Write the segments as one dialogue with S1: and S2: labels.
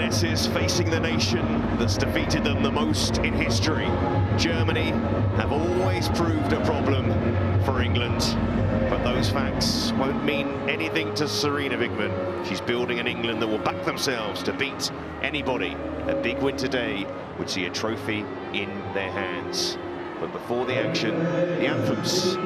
S1: Lionesses facing the nation that's defeated them the most in history. Germany have always proved a problem for England, but those facts won't mean anything to Sarina Wiegman. She's building an England that will back themselves to beat anybody. A big win today would see a trophy in their hands. But before the action, the anthems.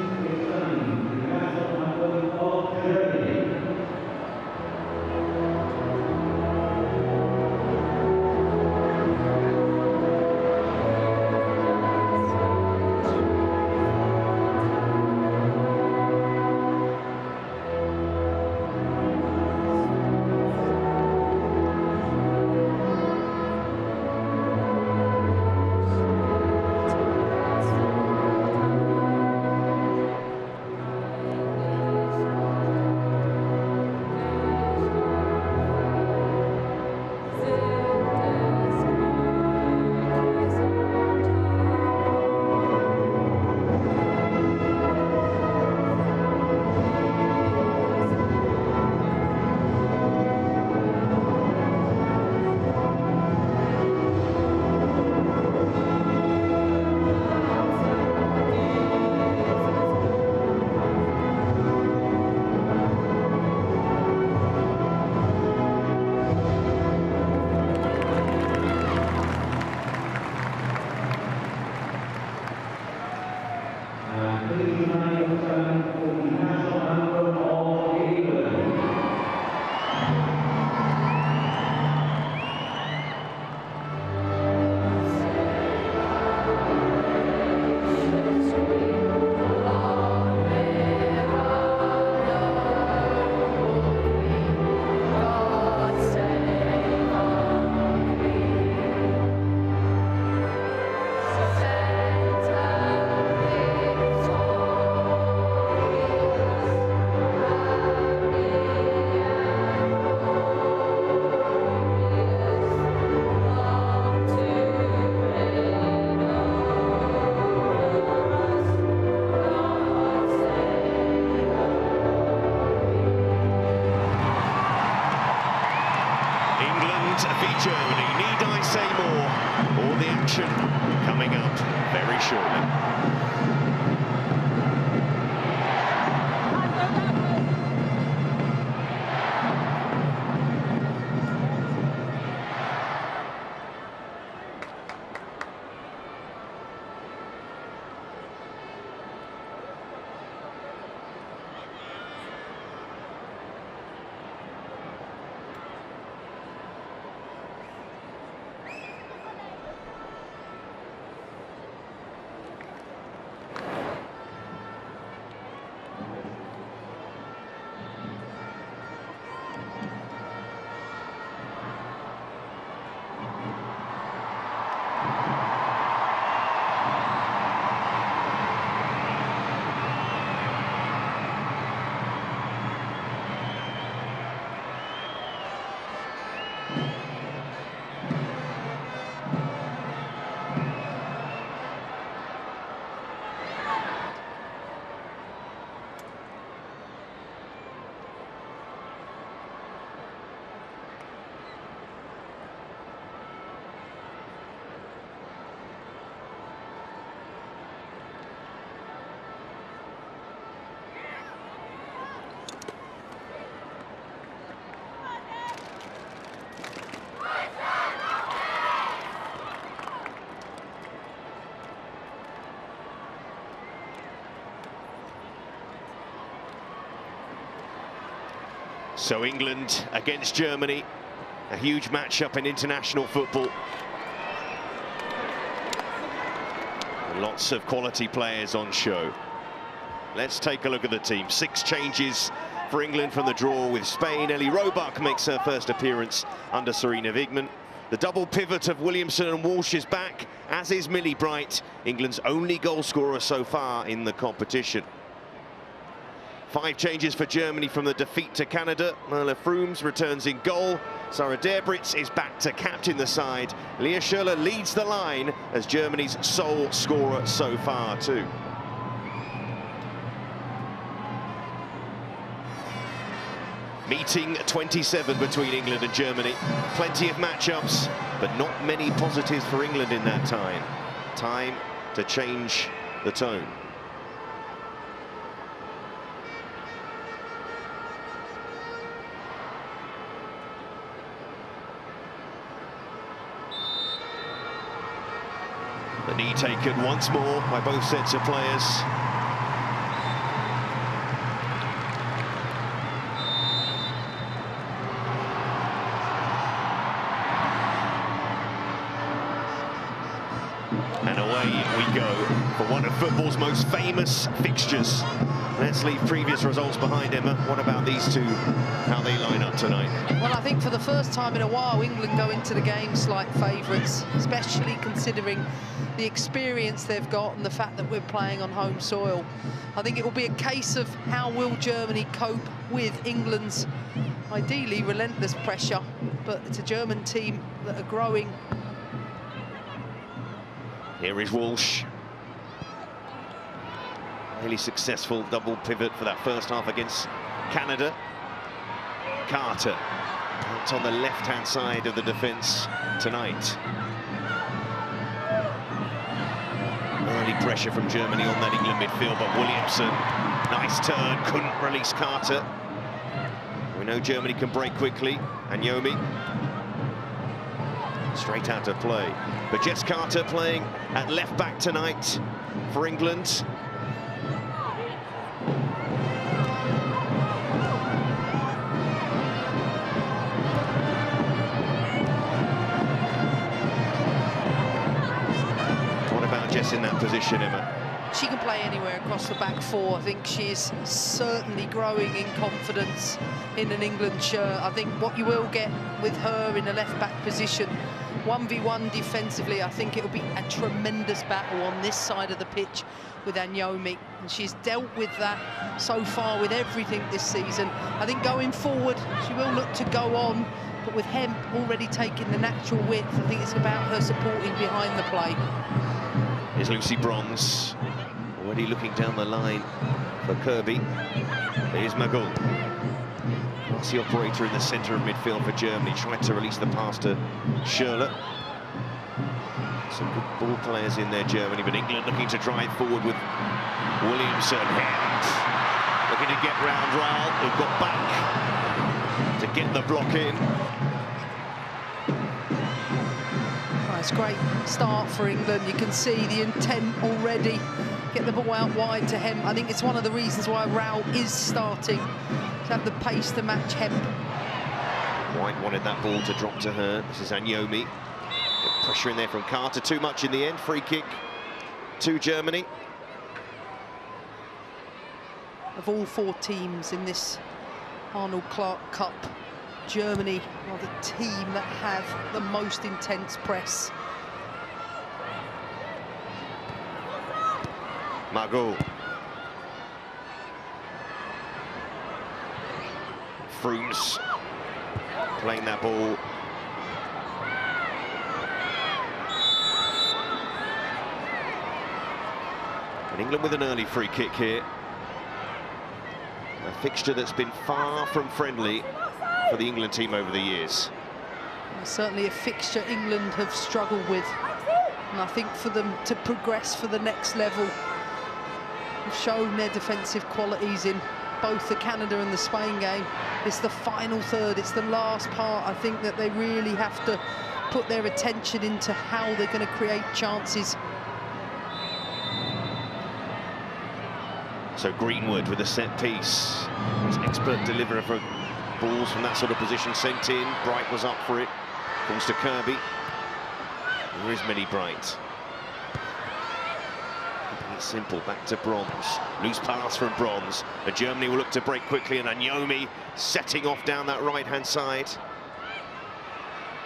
S1: Germany, need I say more? All the action coming up very shortly. So England against Germany, a huge matchup in international football. Lots of quality players on show. Let's take a look at the team. 6 changes for England from the draw with Spain. Ellie Roebuck makes her first appearance under Sarina Wiegman. The double pivot of Williamson and Walsh is back, as is Millie Bright, England's only goal scorer so far in the competition. 5 changes for Germany from the defeat to Canada. Merle Frooms returns in goal. Sarah Derbritz is back to captain the side. Leah Schürrle leads the line as Germany's sole scorer so far too. Meeting 27 between England and Germany. Plenty of matchups, but not many positives for England in that time. Time to change the tone. The knee taken once more by both sets of players. And away we go for one of football's most famous fixtures. Let's leave previous results behind, Emma. What about these two? How they line up tonight?
S2: Well, I think for the first time in a while, England go into the game slight favourites, especially considering the experience they've got and the fact that we're playing on home soil. I think it will be a case of how will Germany cope with England's ideally relentless pressure, but it's a German team that are growing.
S1: Here is Walsh. Really successful double pivot for that first half against Canada. Carter out on the left-hand side of the defence tonight. Early pressure from Germany on that England midfield, but Williamson, nice turn, couldn't release Carter. We know Germany can break quickly. Anyomi, straight out of play. But Jess Carter playing at left-back tonight for England. In that position, Emma?
S2: She can play anywhere across the back four. I think she's certainly growing in confidence in an England shirt. I think what you will get with her in a left-back position, 1v1 defensively, I think it'll be a tremendous battle on this side of the pitch with Anyomi. And she's dealt with that so far with everything this season. I think going forward, she will look to go on, but with Hemp already taking the natural width, I think it's about her supporting behind the play.
S1: Here's Lucy Bronze, already looking down the line for Kirby. Here's Magul. That's the operator in the centre of midfield for Germany, tried to release the pass to Schürrle. Some good ball players in there, Germany, but England looking to drive forward with Williamson. Looking to get round Ryle, who got back to get the block in.
S2: It's a great start for England. You can see the intent already. Get the ball out wide to Hemp. I think it's one of the reasons why Rao is starting to have the pace to match Hemp.
S1: White wanted that ball to drop to her. This is Anyomi. Pressure in there from Carter. Too much in the end. Free kick to Germany.
S2: Of all four teams in this Arnold Clark Cup, Germany are the team that have the most intense press.
S1: Margot. Frooms playing that ball. And England with an early free kick here. A fixture that's been far from friendly for the England team over the years.
S2: Certainly a fixture England have struggled with, and I think for them to progress for the next level, have shown their defensive qualities in both the Canada and the Spain game. It's the final third, it's the last part. I think that they really have to put their attention into how they're going to create chances.
S1: So Greenwood with a set piece. He's an expert deliverer for balls from that sort of position sent in. Bright was up for it. Comes to Kirby. There is Millie Bright. Keeping it simple, back to Bronze. Loose pass from Bronze. But Germany will look to break quickly, and Anyomi setting off down that right-hand side.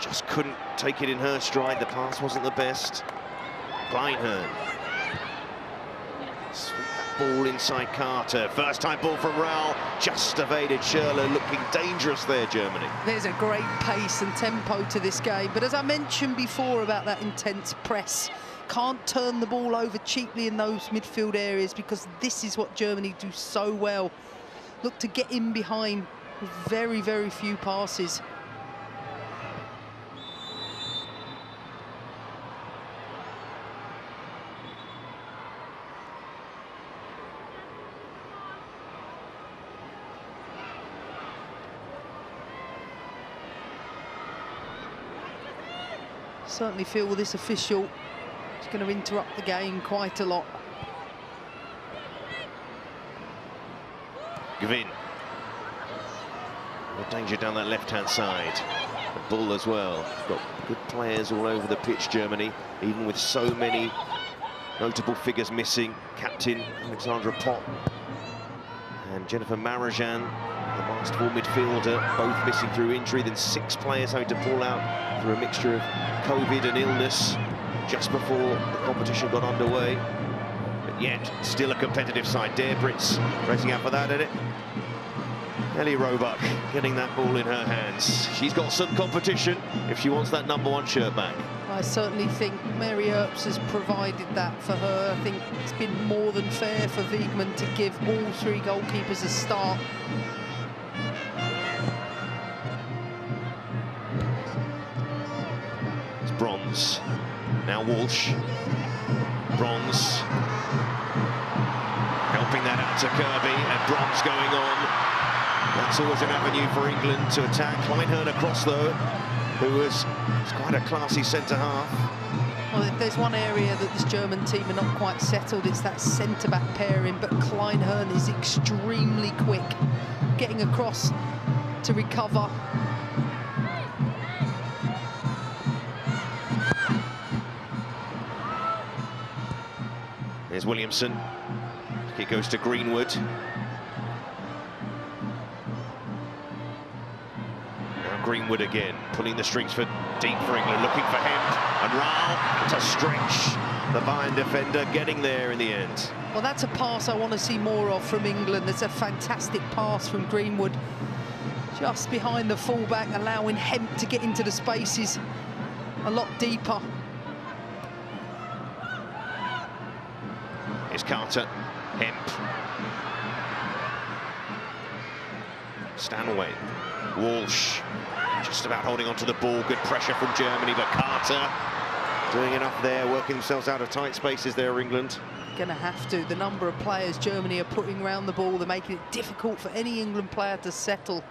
S1: Just couldn't take it in her stride. The pass wasn't the best. Kleinhorn. Sweep that ball inside Carter. First time ball from Rao. Just evaded Schürrle, looking dangerous there, Germany.
S2: There's a great pace and tempo to this game, but as I mentioned before about that intense press, can't turn the ball over cheaply in those midfield areas, because this is what Germany do so well. Look to get in behind with very, very few passes. Certainly feel this official is going to interrupt the game quite a lot.
S1: Gwyn. More danger down that left-hand side. The Bull as well. Got good players all over the pitch, Germany, even with so many notable figures missing. Captain Alexandra Pott and Jennifer Marajan, the masterful midfielder, both missing through injury. Then 6 players having to pull out through a mixture of COVID and illness just before the competition got underway. But yet, still a competitive side. Debritz racing out for that, isn't it? Ellie Roebuck getting that ball in her hands. She's got some competition if she wants that #1 shirt back.
S2: I certainly think Mary Earps has provided that for her. I think it's been more than fair for Wiegman to give all 3 goalkeepers a start.
S1: It's Bronze. Now Walsh. Bronze. Helping that out to Kirby, and Bronze going on. That's always an avenue for England to attack. Kleinhern across, though, who was quite a classy centre-half.
S2: Well, if there's one area that this German team are not quite settled, it's that centre-back pairing, but Kleinhern is extremely quick, getting across to recover.
S1: There's Williamson. It goes to Greenwood. Greenwood again, pulling the strings for deep for England, looking for Hemp, and Rahl to stretch the Bayern defender, getting there in the end.
S2: Well, that's a pass I want to see more of from England. It's a fantastic pass from Greenwood, just behind the fullback, allowing Hemp to get into the spaces a lot deeper.
S1: Here's Carter, Hemp, Stanway, Walsh. Just about holding on to the ball. Good pressure from Germany, but Carter doing enough there, working themselves out of tight spaces there, England.
S2: Gonna have to. The number of players Germany are putting around the ball, they're making it difficult for any England player to settle.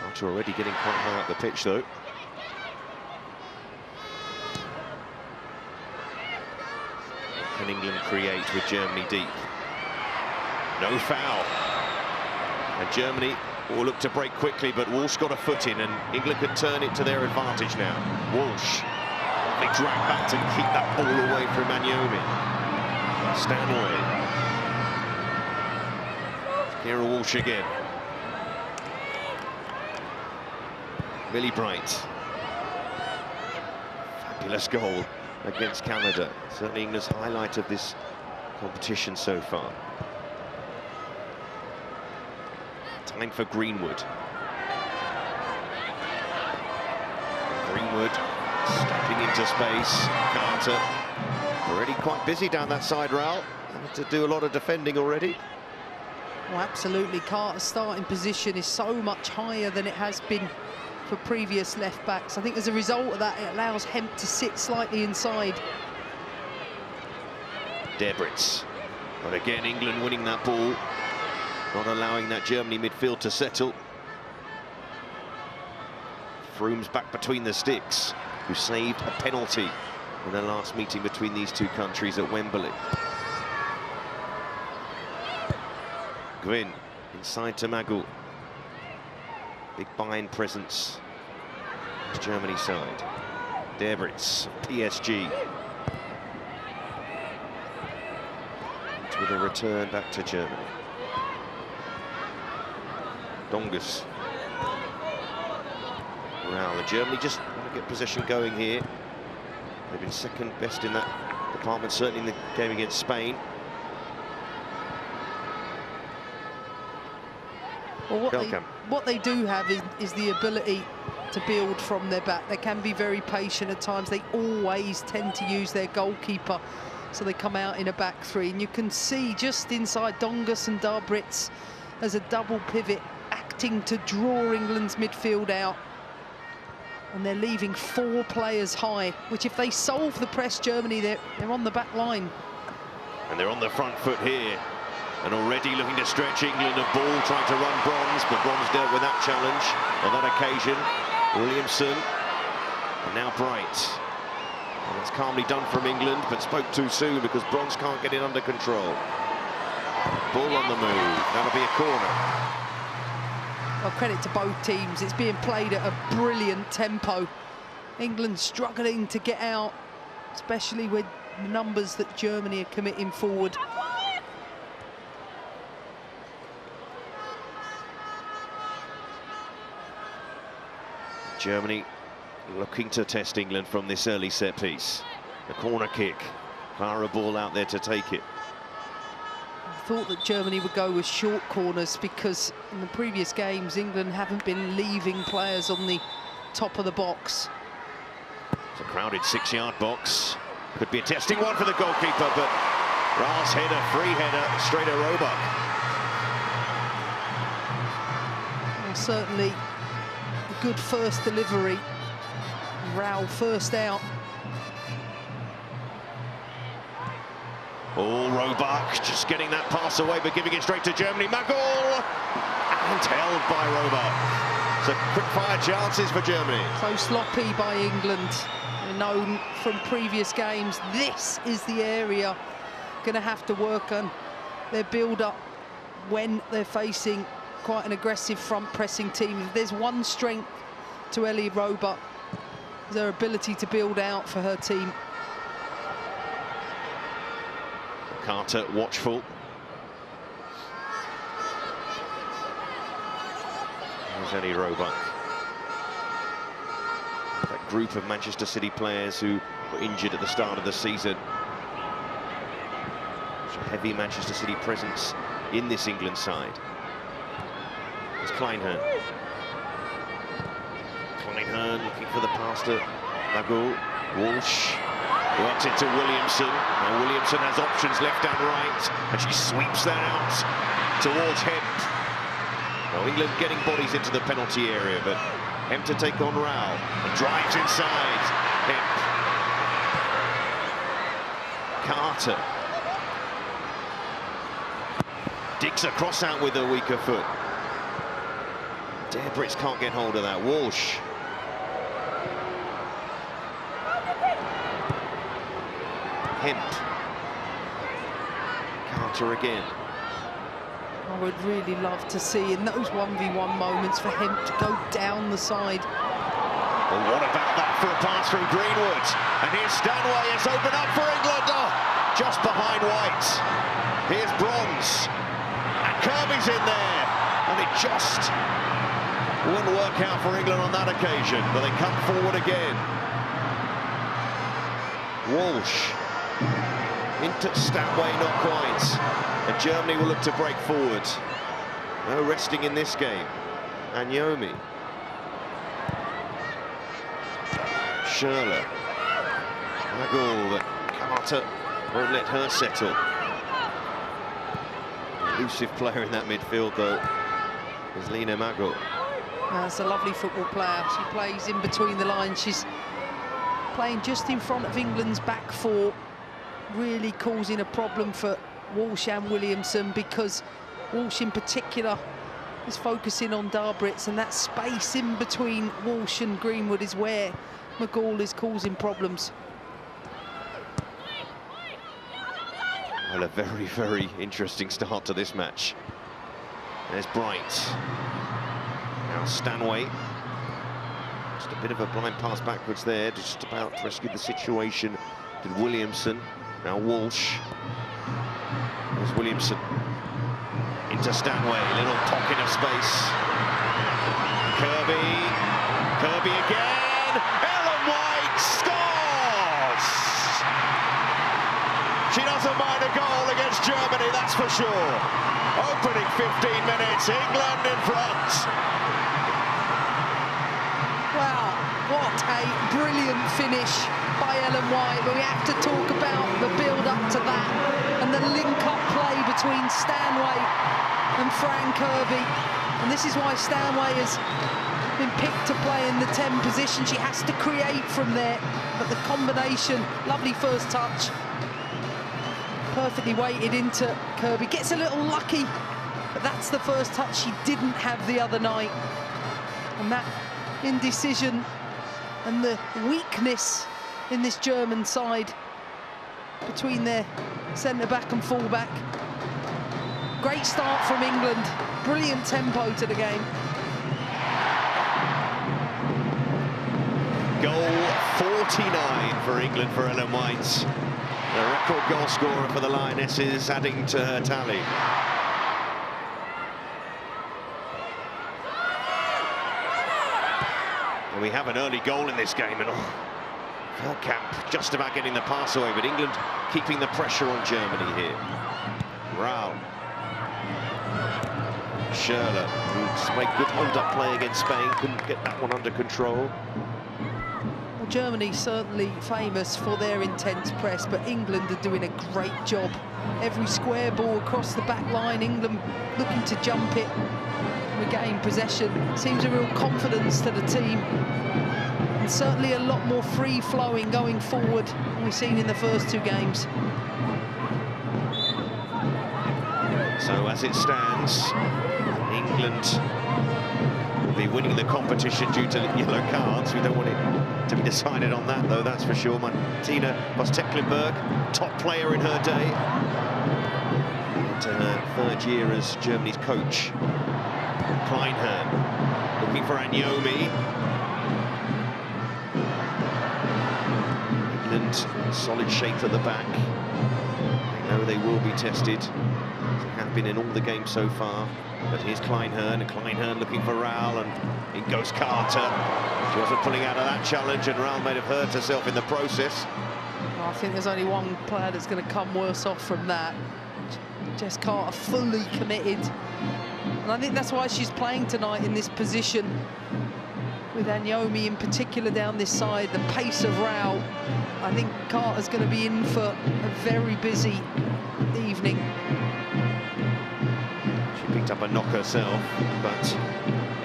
S1: Carter already getting quite high up the pitch, though. What can England create with Germany deep? No foul. And Germany will look to break quickly, but Walsh got a foot in, and England could turn it to their advantage now. Walsh. They drag back to keep that ball away from Manyomi. Stanley. Kira Walsh again. Millie Bright. Fabulous goal against Canada. Certainly England's highlight of this competition so far. Time for Greenwood. Greenwood stepping into space. Carter already quite busy down that side, Raoul. Having to do a lot of defending already.
S2: Well, absolutely. Carter's starting position is so much higher than it has been for previous left backs. I think as a result of that, it allows Hemp to sit slightly inside.
S1: Debritz. But again, England winning that ball, not allowing that Germany midfield to settle. Froome's back between the sticks, who saved a penalty in the last meeting between these two countries at Wembley. Gwyn inside to Magul. Big Bayern presence. It's Germany's side. Debritz, PSG. With a return back to Germany. Dongus. Well, Germany just want to get possession going here. They've been second best in that department, certainly in the game against Spain.
S2: Well, what they do have is the ability to build from their back. They can be very patient at times. They always tend to use their goalkeeper So they come out in a back three, and you can see just inside Dongus and Darbritz as a double pivot acting to draw England's midfield out. And they're leaving 4 players high, which if they solve the press, Germany, they're on the back line.
S1: And they're on the front foot here. And already looking to stretch England. A ball trying to run Bronze, but Bronze dealt with that challenge on that occasion. Williamson, and now Bright. And that's calmly done from England, but spoke too soon because Bronze can't get it under control. Ball on the move. That'll be a corner.
S2: Well, credit to both teams. It's being played at a brilliant tempo. England struggling to get out, especially with the numbers that Germany are committing forward.
S1: Germany looking to test England from this early set piece. The corner kick. Clara ball out there to take it.
S2: I thought that Germany would go with short corners because in the previous games England haven't been leaving players on the top of the box.
S1: It's a crowded 6-yard box. Could be a testing one for the goalkeeper, but Ra's header, free header, straight at Roebuck.
S2: Well, certainly a good first delivery. Rao first out.
S1: Oh, Roebuck just getting that pass away, but giving it straight to Germany. Magul! And held by Roebuck. So quick-fire chances for Germany.
S2: So sloppy by England. They're known from previous games. This is the area going to have to work on their build-up when they're facing quite an aggressive front-pressing team. If there's one strength to Ellie Roebuck, their ability to build out for her team.
S1: Carter watchful. There's Ellie Roebuck. That group of Manchester City players who were injured at the start of the season. Such a heavy Manchester City presence in this England side. It's Kleinhern. Kleinhern looking for the pass to Magul. Walsh works it to Williamson. Now Williamson has options left and right, and she sweeps that out towards Hemp. Now England getting bodies into the penalty area, but Hemp to take on Rao and drives inside. Hemp. Carter digs a cross out with her weaker foot. Darbritz can't get hold of that. Walsh. Hemp. Carter again.
S2: I would really love to see in those 1v1 moments for Hemp to go down the side.
S1: Well, what about that for a pass from Greenwood? And here's Stanway. It's open up for England. Oh, just behind White. Here's Bronze. And Kirby's in there. And it just wouldn't work out for England on that occasion, but they come forward again. Walsh into Stanway, not quite. And Germany will look to break forward. No resting in this game. Anyomi. Schürrle. Magul, but Carter won't let her settle. Elusive player in that midfield, though, is Lena Magul.
S2: That's a lovely football player. She plays in between the lines. She's playing just in front of England's back four, really causing a problem for Walsh and Williamson, because Walsh in particular is focusing on Darbritz, and that space in between Walsh and Greenwood is where Magul is causing problems.
S1: Well, a very, very interesting start to this match. There's Bright. Now Stanway. Just a bit of a blind pass backwards there, just about to rescue the situation. Did Williamson. Now Walsh. There's Williamson. Into Stanway, little pocket of space. Kirby. Kirby again. Ellen White scores! She doesn't mind a goal against Germany, that's for sure. Opening 15 minutes, England in front.
S2: Wow, What a brilliant finish by Ellen White, but we have to talk about the build-up to that and the link-up play between Stanway and Fran Kirby. And this is why Stanway has been picked to play in the 10 position. She has to create from there, but the combination, lovely first touch, perfectly weighted into Kirby. Gets a little lucky, but that's the first touch she didn't have the other night. And that indecision and the weakness in this German side between their centre-back and full-back. Great start from England, brilliant tempo to the game.
S1: Goal 49 for England for Ellen White. The record goal scorer for the Lionesses, adding to her tally. And we have an early goal in this game and all. Feldkamp just about getting the pass away, but England keeping the pressure on Germany here. Rao. Schürrle, who's made good hold-up play against Spain, couldn't get that one under control.
S2: Well, Germany certainly famous for their intense press, but England are doing a great job. Every square ball across the back line, England looking to jump it, regain possession. Seems a real confidence to the team. And certainly a lot more free-flowing going forward than we've seen in the first two games.
S1: So as it stands, England will be winning the competition due to yellow cards. We don't want it to be decided on that, though, that's for sure. Martina Voss-Tecklenburg, top player in her day. Into her third year as Germany's coach. Kleinhern looking for Anyomi. England, solid shape at the back. They know they will be tested. They have been in all the games so far. But here's Kleinhern, and Kleinhern looking for Raul, and in goes Carter. She wasn't pulling out of that challenge, and Raul may have hurt herself in the process.
S2: Well, I think there's only one player that's going to come worse off from that. Jess Carter fully committed. And I think that's why she's playing tonight in this position, with Anyomi in particular down this side, the pace of Raul. I think Carter's going to be in for a very busy evening.
S1: She picked up a knock herself, but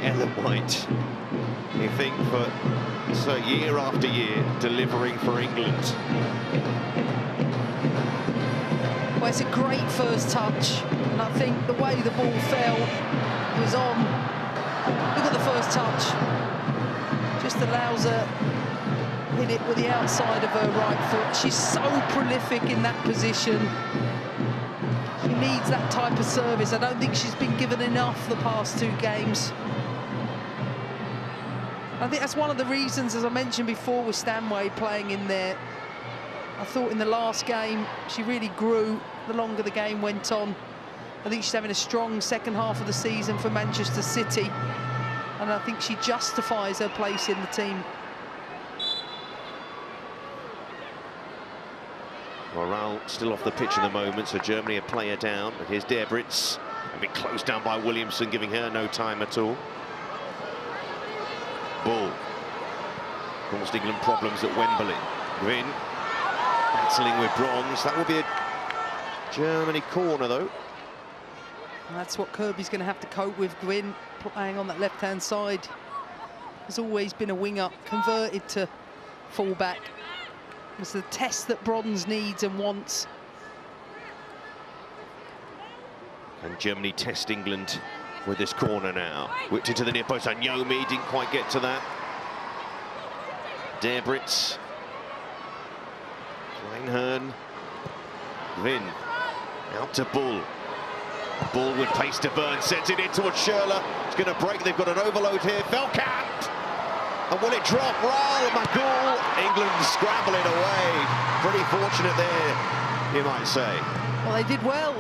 S1: Ellen White, you think, for so year after year, delivering for England.
S2: Well, it's a great first touch, and I think the way the ball fell was on. Look at the first touch. Just allows her hit it with the outside of her right foot. She's so prolific in that position. She needs that type of service. I don't think she's been given enough the past two games. I think that's one of the reasons, as I mentioned before, with Stanway playing in there. I thought in the last game she really grew the longer the game went on. I think she's having a strong second half of the season for Manchester City, and I think she justifies her place in the team.
S1: Well, Raul still off the pitch at the moment, so Germany a player down. But here's Debritz, a bit closed down by Williamson, giving her no time at all. Ball caused England problems at Wembley. Gwyn battling with bronze. That will be a Germany corner, though.
S2: And that's what Kirby's going to have to cope with. Gwyn playing on that left-hand side. Has always been a winger, converted to full-back. It's the test that bronze needs and wants.
S1: And Germany test England with this corner now. Whipped into the near post. Anyomi didn't quite get to that. Debritz. Kleinhern. Gwyn. Out to Bull. Bull with pace to burn. Sends it in towards Schürrle. It's going to break. They've got an overload here. Feldkamp. And will it drop? Raul McGool. England scrambling away. Pretty fortunate there, you might say.
S2: Well, they did well,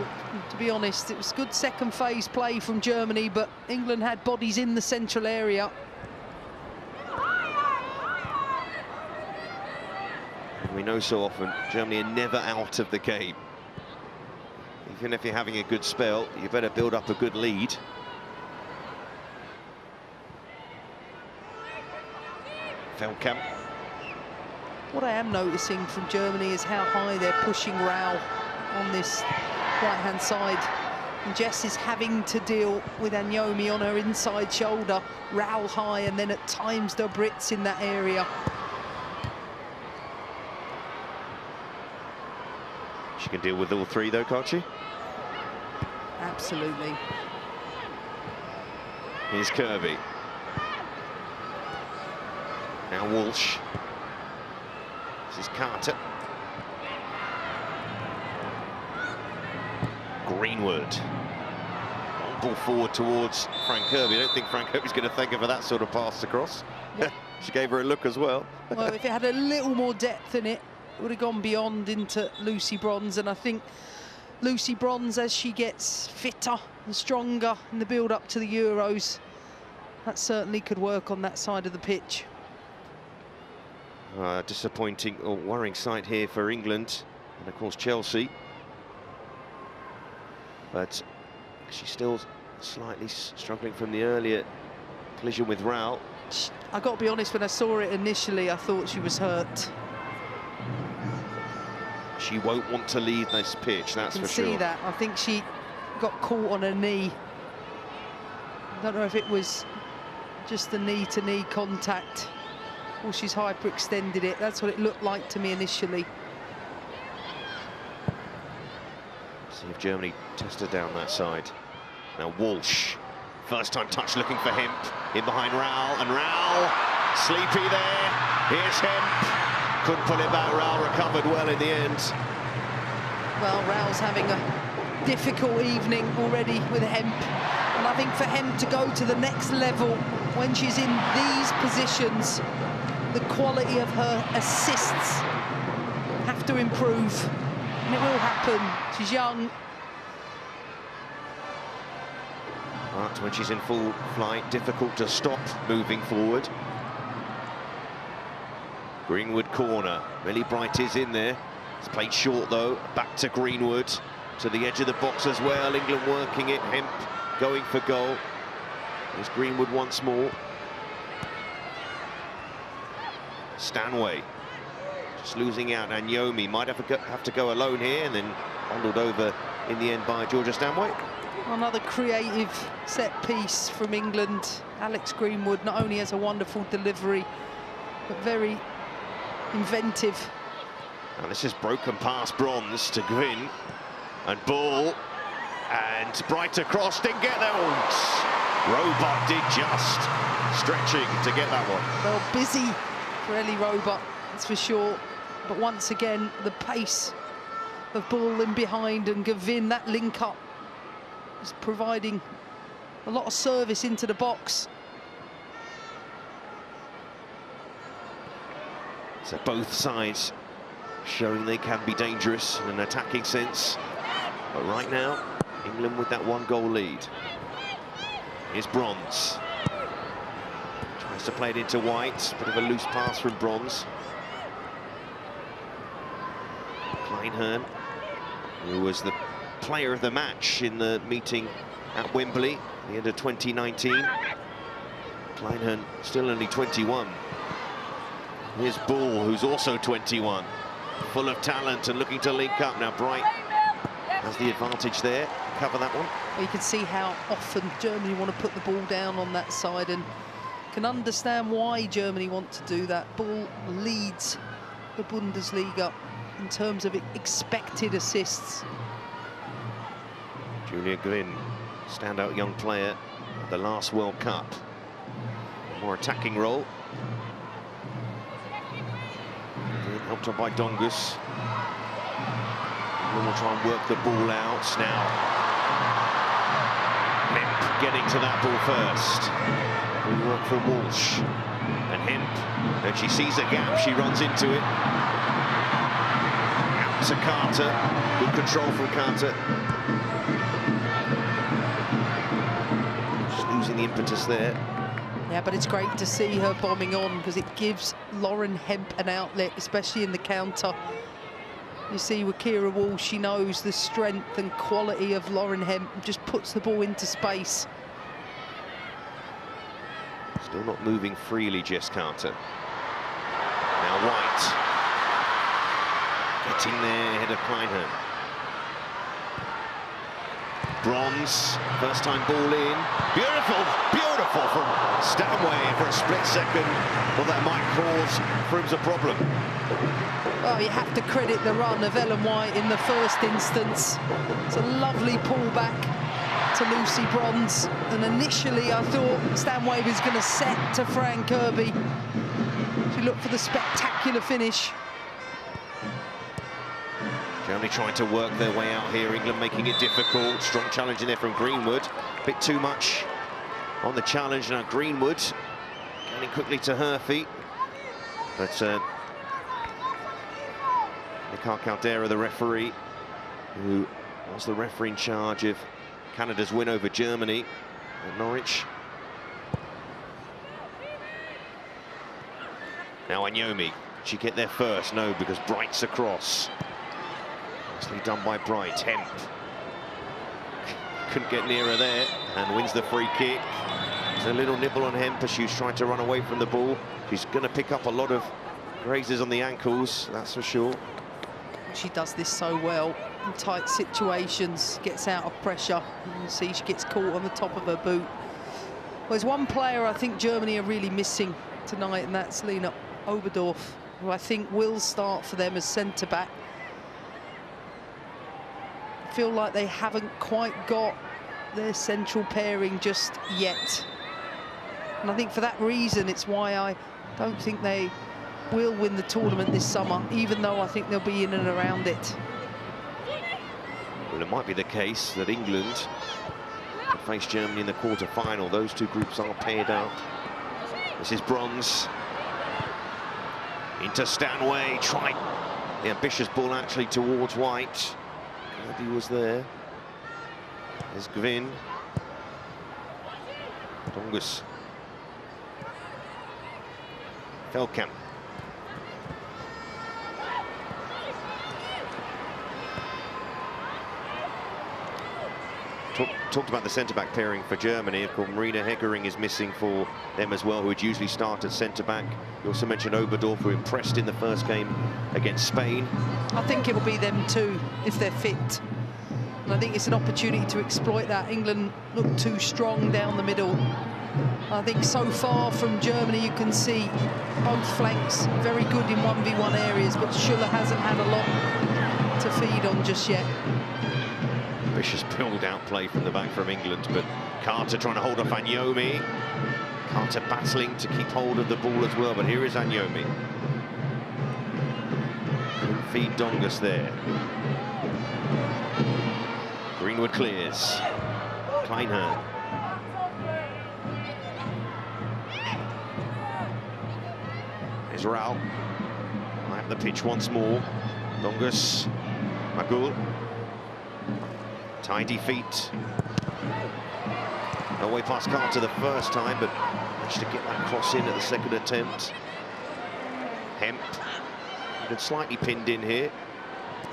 S2: to be honest. It was good second phase play from Germany, but England had bodies in the central area.
S1: We know so often Germany are never out of the game. Even if you're having a good spell, you better build up a good lead. Feldkamp.
S2: What I am noticing from Germany is how high they're pushing Rao on this right-hand side. And Jess is having to deal with Anyomi on her inside shoulder, Rao high, and then at times Dobritz in that area.
S1: She can deal with all three though, can't she?
S2: Absolutely.
S1: Here's Kirby. Now Walsh. This is Carter. Greenwood. Long ball forward towards Frank Kirby. I don't think Frank Kirby's going to thank her for that sort of pass across. Yeah. She gave her a look as well.
S2: Well, if it had a little more depth in it, it would have gone beyond into Lucy Bronze. And I think Lucy Bronze, as she gets fitter and stronger in the build-up to the Euros, that certainly could work on that side of the pitch.
S1: Disappointing or worrying sight here for England and of course Chelsea, but she's still slightly struggling from the earlier collision with Rao.
S2: I got to be honest, when I saw it initially I thought she was hurt.
S1: She won't want to leave this pitch, that's for sure.
S2: I can see that. I think she got caught on her knee. I don't know if it was just the knee-to-knee contact, or she's hyperextended it. That's what it looked like to me initially.
S1: See if Germany test her down that side. Now Walsh, first time touch looking for Hemp, in behind Rao, and Rao, sleepy there. Here's Hemp, couldn't pull it back. Rao recovered well in the end.
S2: Well, Rao's having a difficult evening already with Hemp. And I think for Hemp to go to the next level when she's in these positions, the quality of her assists have to improve, and it will happen. She's young.
S1: But when she's in full flight, difficult to stop moving forward. Greenwood corner. Millie Bright is in there. It's played short though. Back to Greenwood, to the edge of the box as well. England working it. Hemp going for goal. There's Greenwood once more. Stanway just losing out. Anyomi might have to go alone here, and then bundled over in the end by Georgia Stanway.
S2: Another creative set piece from England. Alex Greenwood not only has a wonderful delivery, but very inventive.
S1: And this is broken past Bronze to Gwyn, and ball, and Bright across, didn't get that one. Roebuck did just, stretching to get that one.
S2: Well, busy for Ellie Roebuck, that's for sure. But once again, the pace of ball in behind, and Gavin, that link-up is providing a lot of service into the box.
S1: So both sides showing they can be dangerous in an attacking sense. But right now, England with that 1-goal lead. Here's Bronze. Tries to play it into White. Bit of a loose pass from Bronze. Kleinhern, who was the player of the match in the meeting at Wembley at the end of 2019. Kleinhern still only 21. Here's Bull, who's also 21. Full of talent and looking to link up. Now Bright has the advantage there. Cover that one.
S2: Well, you can see how often Germany want to put the ball down on that side, and can understand why Germany want to do that. Ball leads the Bundesliga in terms of expected assists.
S1: Julia Gwyn, standout young player at the last World Cup. More attacking role. Helped on by Dongus. We'll try and work the ball out now. Hemp getting to that ball first. We work for Walsh. And Hemp, and she sees a gap, she runs into it. Out to Carter. Good control from Carter. Just losing the impetus there.
S2: Yeah, but it's great to see her bombing on, because it gives Lauren Hemp an outlet, especially in the counter. You see with Kira Walsh, she knows the strength and quality of Lauren Hemp, just puts the ball into space.
S1: Still not moving freely, Jess Carter. Now White getting there ahead of Kleinhahn. Bronze, first time ball in. Beautiful, beautiful from Stanway for a split second. Well, that might cause Frooms a problem.
S2: Well, you have to credit the run of Ellen White in the first instance. It's a lovely pullback to Lucy Bronze. And initially, I thought Stanway was going to set to Fran Kirby. She looked for the spectacular finish.
S1: Germany trying to work their way out here. England making it difficult. Strong challenge in there from Greenwood. A bit too much on the challenge. Now Greenwood getting quickly to her feet. But Mikhail Caldera, the referee, who was the referee in charge of Canada's win over Germany at Norwich. Now Anyomi, she get there first? No, because Bright's across. Nicely done by Bright. Hemp couldn't get nearer there and wins the free kick. There's a little nibble on Hemp as she's trying to run away from the ball. She's going to pick up a lot of grazes on the ankles, that's for sure.
S2: She does this so well in tight situations, gets out of pressure. You see she gets caught on the top of her boot. Well, there's one player I think Germany are really missing tonight, and that's Lena Oberdorf, who I think will start for them as centre-back. I feel like they haven't quite got their central pairing just yet. And I think for that reason, it's why I don't think they will win the tournament this summer, even though I think they'll be in and around it.
S1: Well, it might be the case that England will face Germany in the quarter-final. Those two groups are paired out. This is Bronze. Into Stanway, tried the ambitious ball actually towards White. He was there. There's Gvin. Dongus. Feldkamp. Talked about the centre-back pairing for Germany. Of course, Marina Hegering is missing for them as well, who would usually start at centre-back. You also mentioned Oberdorf, who impressed in the first game against Spain.
S2: I think it will be them too, if they're fit. And I think it's an opportunity to exploit that. England look too strong down the middle. I think so far from Germany, you can see both flanks very good in 1v1 areas, but Schuller hasn't had a lot to feed on just yet.
S1: Vicious build-out play from the back from England, but Carter trying to hold off Anyomi. Carter battling to keep hold of the ball as well, but here is Anyomi. Couldn't feed Dongus there. Greenwood clears. Kleinhahn. Here's Raul. I have the pitch once more. Dongus. Magul. Tidy feet. No way past Carter the first time, but managed to get that cross in at the second attempt. Hemp. Been slightly pinned in here.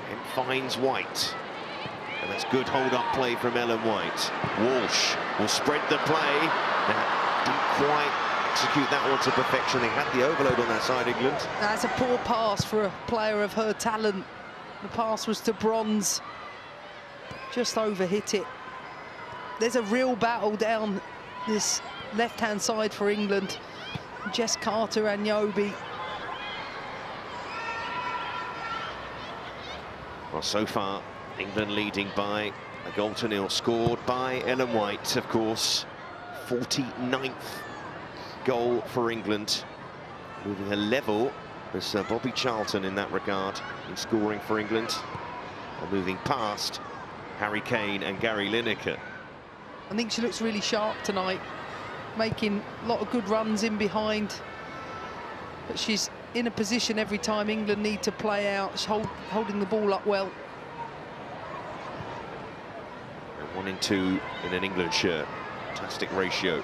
S1: Hemp finds White. And that's good hold-up play from Ellen White. Walsh will spread the play. Now, didn't quite execute that one to perfection. They had the overload on that side, England.
S2: That's a poor pass for a player of her talent. The pass was to Bronze. Just overhit it. There's a real battle down this left-hand side for England. Jess Carter and Nyobi.
S1: Well, so far, England leading by a goal to nil, scored by Ellen White, of course. 49th goal for England. Moving a level with Bobby Charlton in that regard in scoring for England. And moving past Harry Kane and Gary Lineker.
S2: I think she looks really sharp tonight, making a lot of good runs in behind. But she's in a position every time England need to play out. She's holding the ball up well.
S1: 1 in 2 in an England shirt. Fantastic ratio.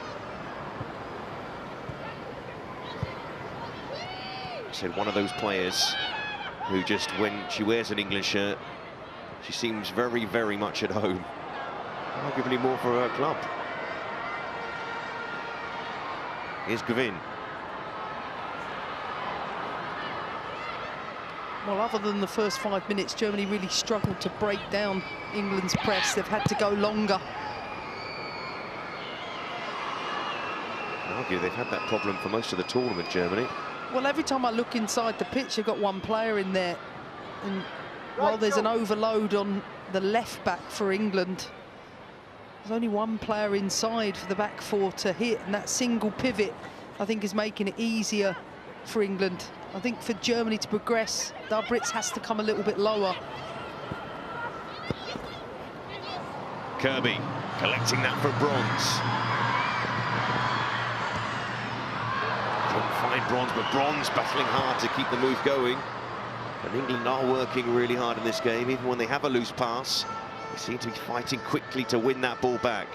S1: I said one of those players who just, when she wears an England shirt, she seems very, very much at home. Arguably more for her club. Here's Gvin.
S2: Well, other than the first 5 minutes, Germany really struggled to break down England's press. They've had to go longer.
S1: I argue they've had that problem for most of the tournament, Germany.
S2: Well, every time I look inside the pitch, they've got one player in there. And while there's an overload on the left back for England, there's only one player inside for the back four to hit. And that single pivot, I think, is making it easier for England. I think for Germany to progress, the Brits has to come a little bit lower.
S1: Kirby collecting that for Bronze. Couldn't find Bronze, but Bronze battling hard to keep the move going. And England are working really hard in this game, even when they have a loose pass. They seem to be fighting quickly to win that ball back.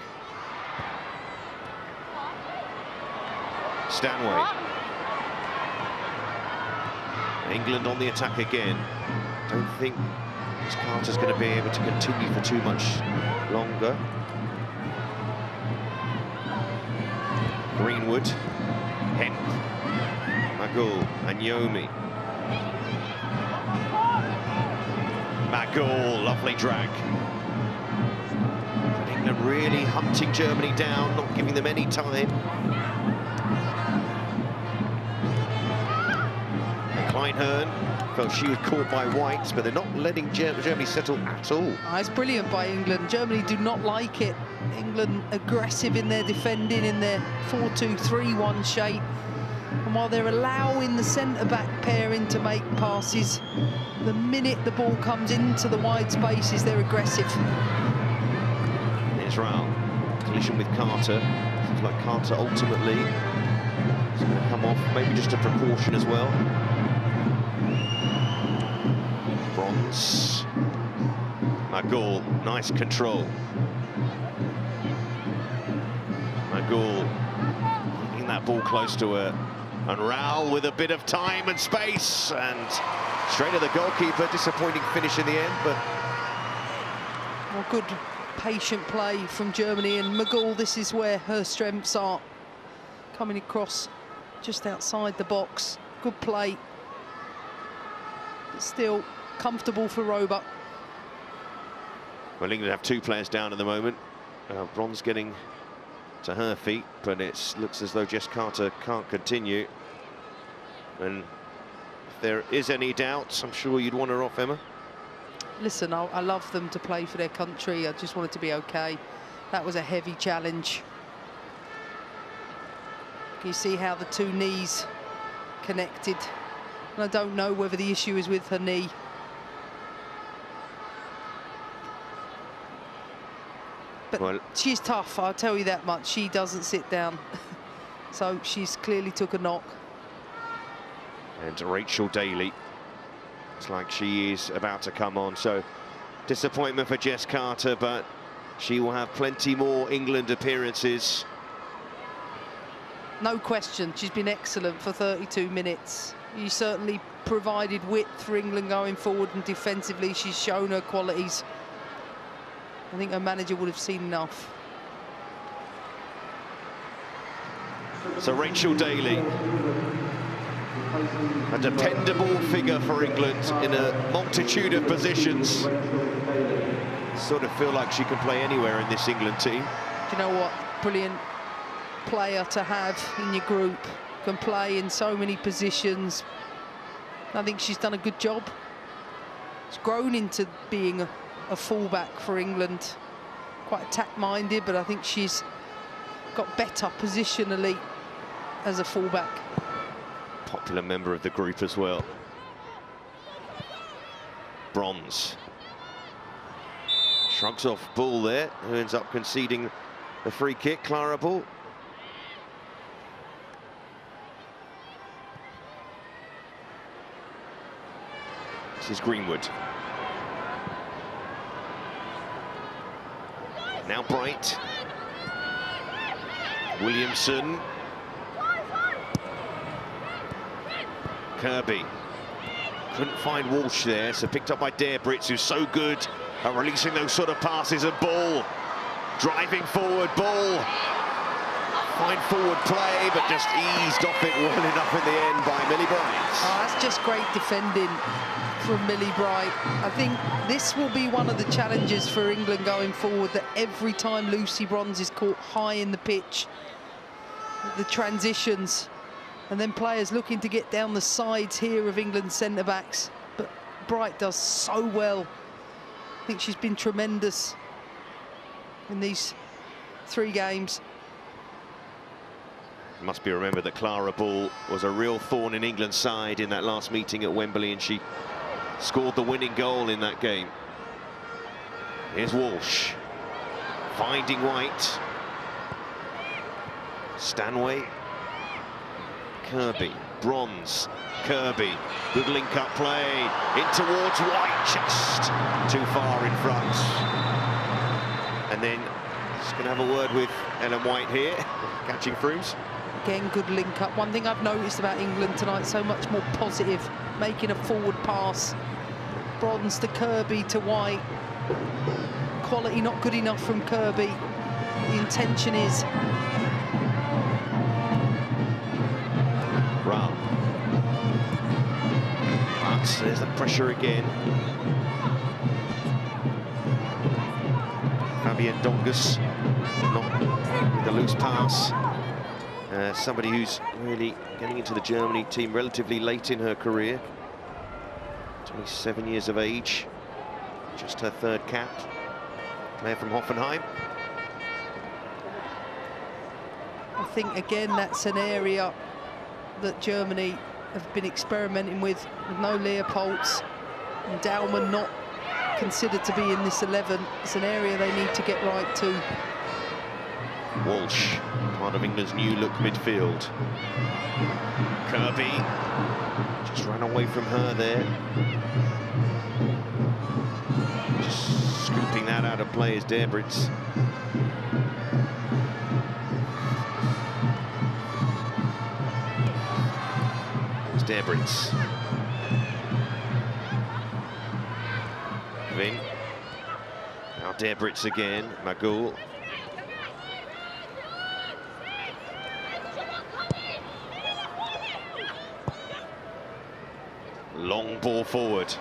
S1: Stanway. England on the attack again. Don't think Carter's going to be able to continue for too much longer. Greenwood, Hemp, Magul, and Yomi. Magul, lovely drag. But England really hunting Germany down, not giving them any time. Kleinhern felt she was caught by White, but they're not letting Germany settle at all.
S2: Oh, it's brilliant by England. Germany do not like it. England aggressive in their defending, in their 4-2-3-1 shape. And while they're allowing the centre-back pairing to make passes, the minute the ball comes into the wide spaces, they're aggressive.
S1: Israel, collision with Carter. Seems like Carter ultimately is going to come off, maybe just a precaution as well. Bronze. Magul, nice control. Magul getting that ball close to her. And Raul with a bit of time and space, and straight at the goalkeeper. Disappointing finish in the end, but
S2: well, good patient play from Germany, and Magul, this is where her strengths are, coming across just outside the box. Good play, but still comfortable for Roebuck.
S1: Well, England have two players down at the moment. Bronze getting to her feet, but it looks as though Jess Carter can't continue. And if there is any doubt, I'm sure you'd want her off, Emma.
S2: Listen, I love them to play for their country. I just want it to be okay. That was a heavy challenge. Can you see how the two knees connected? And I don't know whether the issue is with her knee. But well, she's tough, I'll tell you that much. She doesn't sit down. So she's clearly took a knock.
S1: And Rachel Daly, it's like she is about to come on. So disappointment for Jess Carter, but she will have plenty more England appearances.
S2: No question, she's been excellent for 32 minutes. You certainly provided width for England going forward, and defensively she's shown her qualities. I think her manager would have seen enough.
S1: So Rachel Daly, a dependable figure for England in a multitude of positions. Sort of feel like she can play anywhere in this England team.
S2: Do you know what? Brilliant player to have in your group. Can play in so many positions. I think she's done a good job. She's grown into being a fullback for England. Quite attack-minded, but I think she's got better positionally as a fullback.
S1: Popular member of the group as well. Bronze. Shrugs off Bull there, who ends up conceding the free kick. Clara Bull. This is Greenwood. Now Bright. Williamson. Kirby. Couldn't find Walsh there, so picked up by Dare Brits, who's so good at releasing those sort of passes. And Ball driving forward. Ball Fine forward play, but just eased off it well enough in the end by Millie Bright.
S2: Oh, that's just great defending from Millie Bright. I think this will be one of the challenges for England going forward, that every time Lucy Bronze is caught high in the pitch, the transitions, and then players looking to get down the sides here of England's centre-backs. But Bright does so well. I think she's been tremendous in these 3 games.
S1: It must be remembered that Clara Ball was a real thorn in England's side in that last meeting at Wembley, and she scored the winning goal in that game. Here's Walsh, finding White. Stanway, Kirby, Bronze, Kirby, good link-up play, in towards White, just too far in front. And then just going to have a word with Ellen White here, catching Frooms.
S2: Again, good link-up. One thing I've noticed about England tonight, so much more positive, making a forward pass. Bronze to Kirby to White. Quality not good enough from Kirby. The intention is.
S1: Rao. But there's the pressure again. Fabienne Dongus, not with the loose pass. Somebody who's really getting into the Germany team relatively late in her career. 27 years of age, just her 3rd cap. Player from Hoffenheim.
S2: I think, again, that's an area that Germany have been experimenting with no Leopolds. And Daumann not considered to be in this 11. It's an area they need to get right too.
S1: Walsh, part of England's new look midfield. Kirby just ran away from her there. Just scooping that out of play is Debritz. It's Debritz. Vin. Now Debritz again, Magoul. Long ball forward.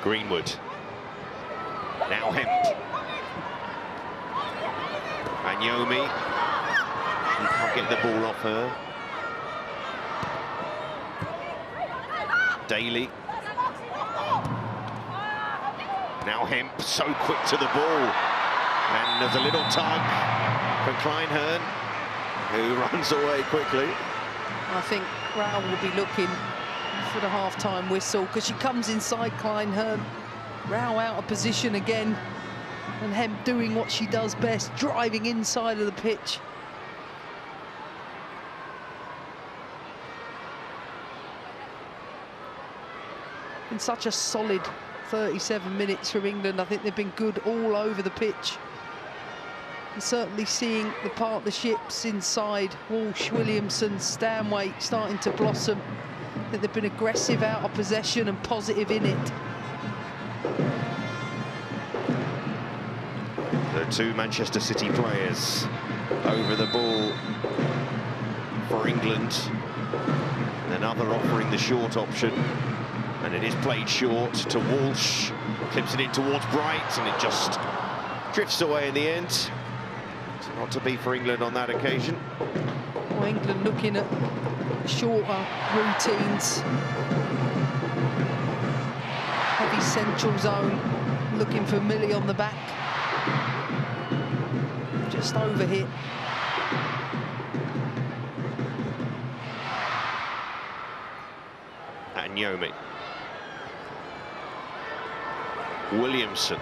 S1: Greenwood. Now Hemp. Anyomi. She can't get the ball off her. Daly. Now Hemp, so quick to the ball. And there's a little tug from Kleinhern, who runs away quickly.
S2: I think Rao will be looking for the half-time whistle, because she comes inside Kleinhern. Rao out of position again, and Hemp doing what she does best, driving inside of the pitch. Been such a solid 37 minutes from England. I think they've been good all over the pitch. And certainly seeing the partnerships inside Walsh, Williamson, Stanway starting to blossom. I think they've been aggressive out of possession and positive in it.
S1: The 2 Manchester City players over the ball for England. And another offering the short option. And it is played short to Walsh. Clips it in towards Bright, and it just drifts away in the end. Not to be for England on that occasion.
S2: Well, England looking at shorter routines. Heavy central zone, looking for Millie on the back. Just overhit.
S1: And Yomi. Williamson.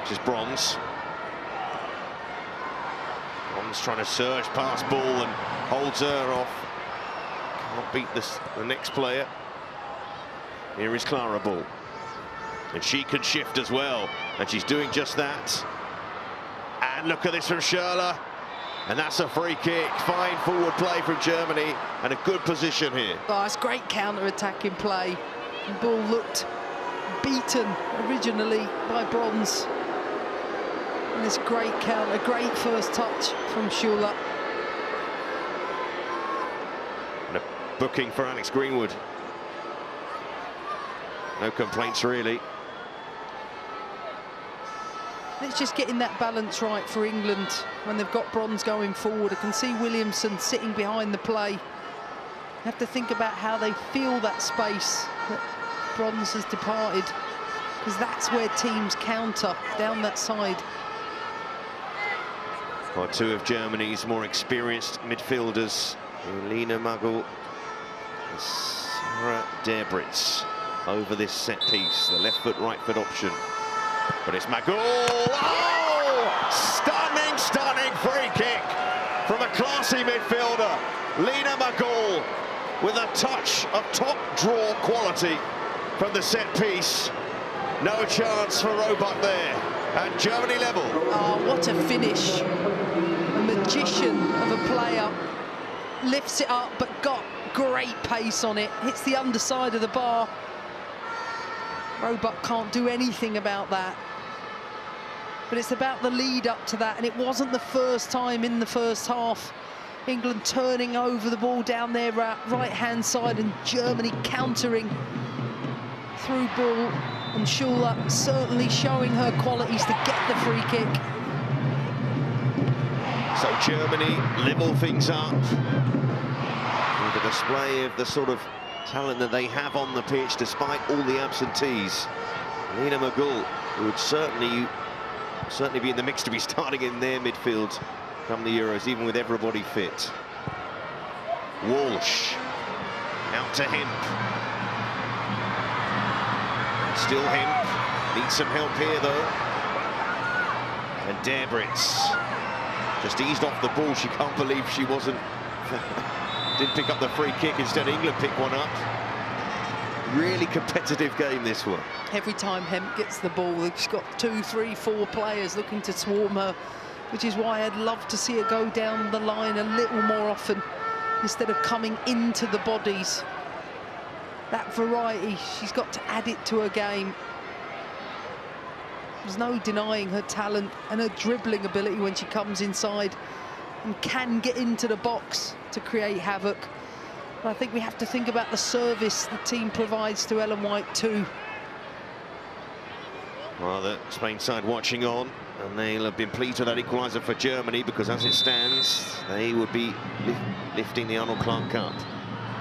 S1: Which is Bronze. Bronze trying to surge past ball and holds her off. Can't beat the next player. Here is Clara Ball. And she can shift as well. And she's doing just that. And look at this from Schürrle. And that's a free kick. Fine forward play from Germany and a good position here.
S2: Oh, it's great counter-attacking play. The ball looked beaten originally by Bronze. And this great counter, great first touch from Schuler.
S1: And a booking for Alex Greenwood. No complaints really.
S2: It's just getting that balance right for England when they've got Bronze going forward. I can see Williamson sitting behind the play. You have to think about how they feel that space that Bronze has departed, because that's where teams counter, down that side.
S1: Well, two of Germany's more experienced midfielders, Lena Magel and Sarah Derbritz, over this set piece, the left foot, right foot option. But it's Magel. Oh! Stunning, stunning free kick from a classy midfielder. Lena Magel with a touch of top draw quality from the set piece. No chance for Roebuck there. And Germany level.
S2: Oh, what a finish. A magician of a player. Lifts it up, but got great pace on it. Hits the underside of the bar. Roebuck can't do anything about that. But it's about the lead up to that, and it wasn't the first time in the first half. England turning over the ball down their right-hand side and Germany countering through ball. And Schuler certainly showing her qualities to get the free kick.
S1: So Germany level things up with a display of the sort of talent that they have on the pitch despite all the absentees. Lena Magel would certainly be in the mix to be starting in their midfield come the Euros, even with everybody fit. Walsh out to Hemp. Still Hemp, needs some help here though. And Derbritz just eased off the ball. She can't believe she wasn't didn't pick up the free kick. Instead England picked one up. Really competitive game, this one.
S2: Every time Hemp gets the ball, she's got 2, 3, 4 players looking to swarm her, which is why I'd love to see her go down the line a little more often instead of coming into the bodies. That variety, she's got to add it to her game. There's no denying her talent and her dribbling ability when she comes inside and can get into the box to create havoc. But I think we have to think about the service the team provides to Ellen White too.
S1: Well, the Spain side watching on, and they'll have been pleased with that equaliser for Germany, because as it stands, they would be lifting the Arnold Clark Cup.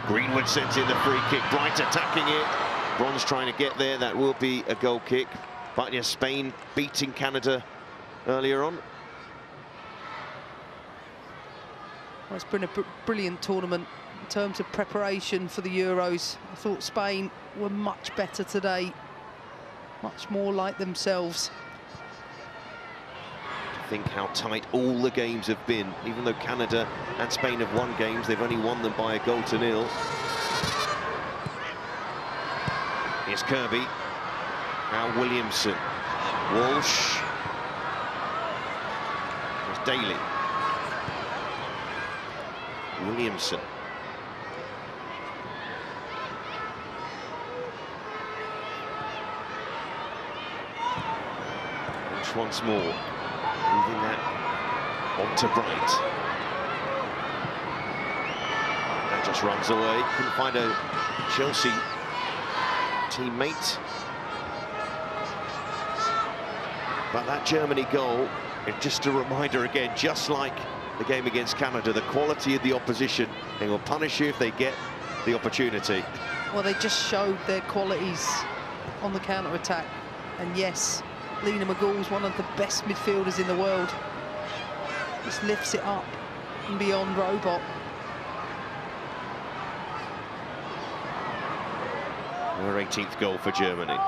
S1: Greenwood sends in the free kick, Bright attacking it. Bronze trying to get there, that will be a goal kick. But yes, Spain beating Canada earlier on.
S2: Well, it's been a brilliant tournament in terms of preparation for the Euros. I thought Spain were much better today, much more like themselves.
S1: Think how tight all the games have been. Even though Canada and Spain have won games, they've only won them by 1-0. Here's Kirby. Now Williamson. Walsh. Here's Daly. Williamson. Walsh once more. Moving that on to Bright. That just runs away. Couldn't find a Chelsea teammate. But that Germany goal is just a reminder again, just like the game against Canada, the quality of the opposition. They will punish you if they get the opportunity.
S2: Well, they just showed their qualities on the counter-attack. And yes, Lena Magul's one of the best midfielders in the world. Just lifts it up and beyond Roebuck.
S1: Her 18th goal for Germany.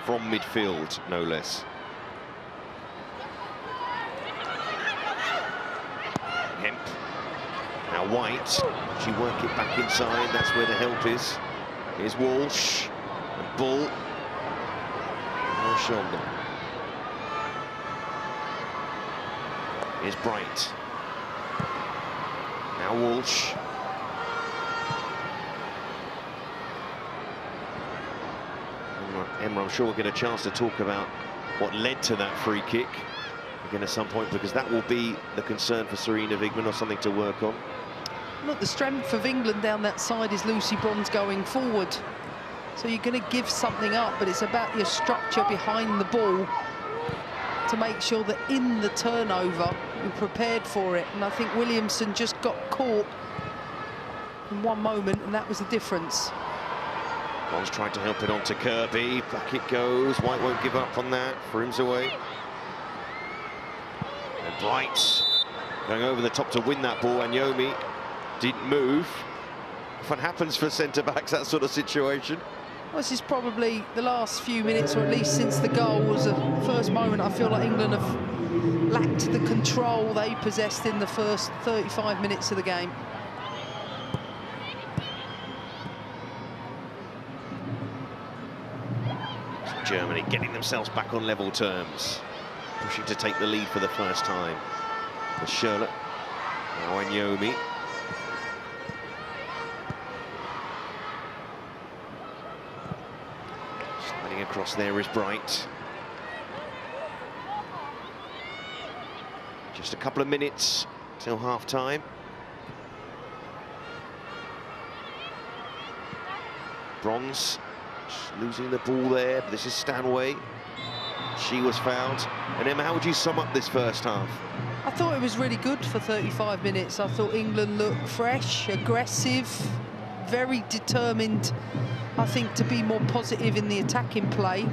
S1: From midfield, no less. Hemp. Now White. She work it back inside. That's where the help is. Here's Walsh. And Bull. No shoulder. Here's Bright. Now Walsh. Emma, I'm sure we'll get a chance to talk about what led to that free kick again at some point, because that will be the concern for Serena Wigman, or something to work on.
S2: Look, the strength of England down that side is Lucy Bronze going forward. So you're going to give something up, but it's about your structure behind the ball to make sure that in the turnover you're prepared for it. And I think Williamson just got caught in one moment, and that was the difference.
S1: Bronze tried to help it on to Kirby. Back it goes. White won't give up on that. Frooms away. And Bright going over the top to win that ball. And Yomi didn't move. What happens for centre-backs, that sort of situation?
S2: Well, this is probably the last few minutes, or at least since the goal, was the first moment I feel like England have lacked the control they possessed in the first 35 minutes of the game.
S1: Germany getting themselves back on level terms, pushing to take the lead for the first time. For Charlotte, now Yomi. Sliding across there is Bright. Just a couple of minutes till half-time. Bronze losing the ball there, but this is Stanway. She was fouled. And Emma, how would you sum up this first half?
S2: I thought it was really good for 35 minutes. I thought England looked fresh, aggressive, very determined, I think, to be more positive in the attacking play,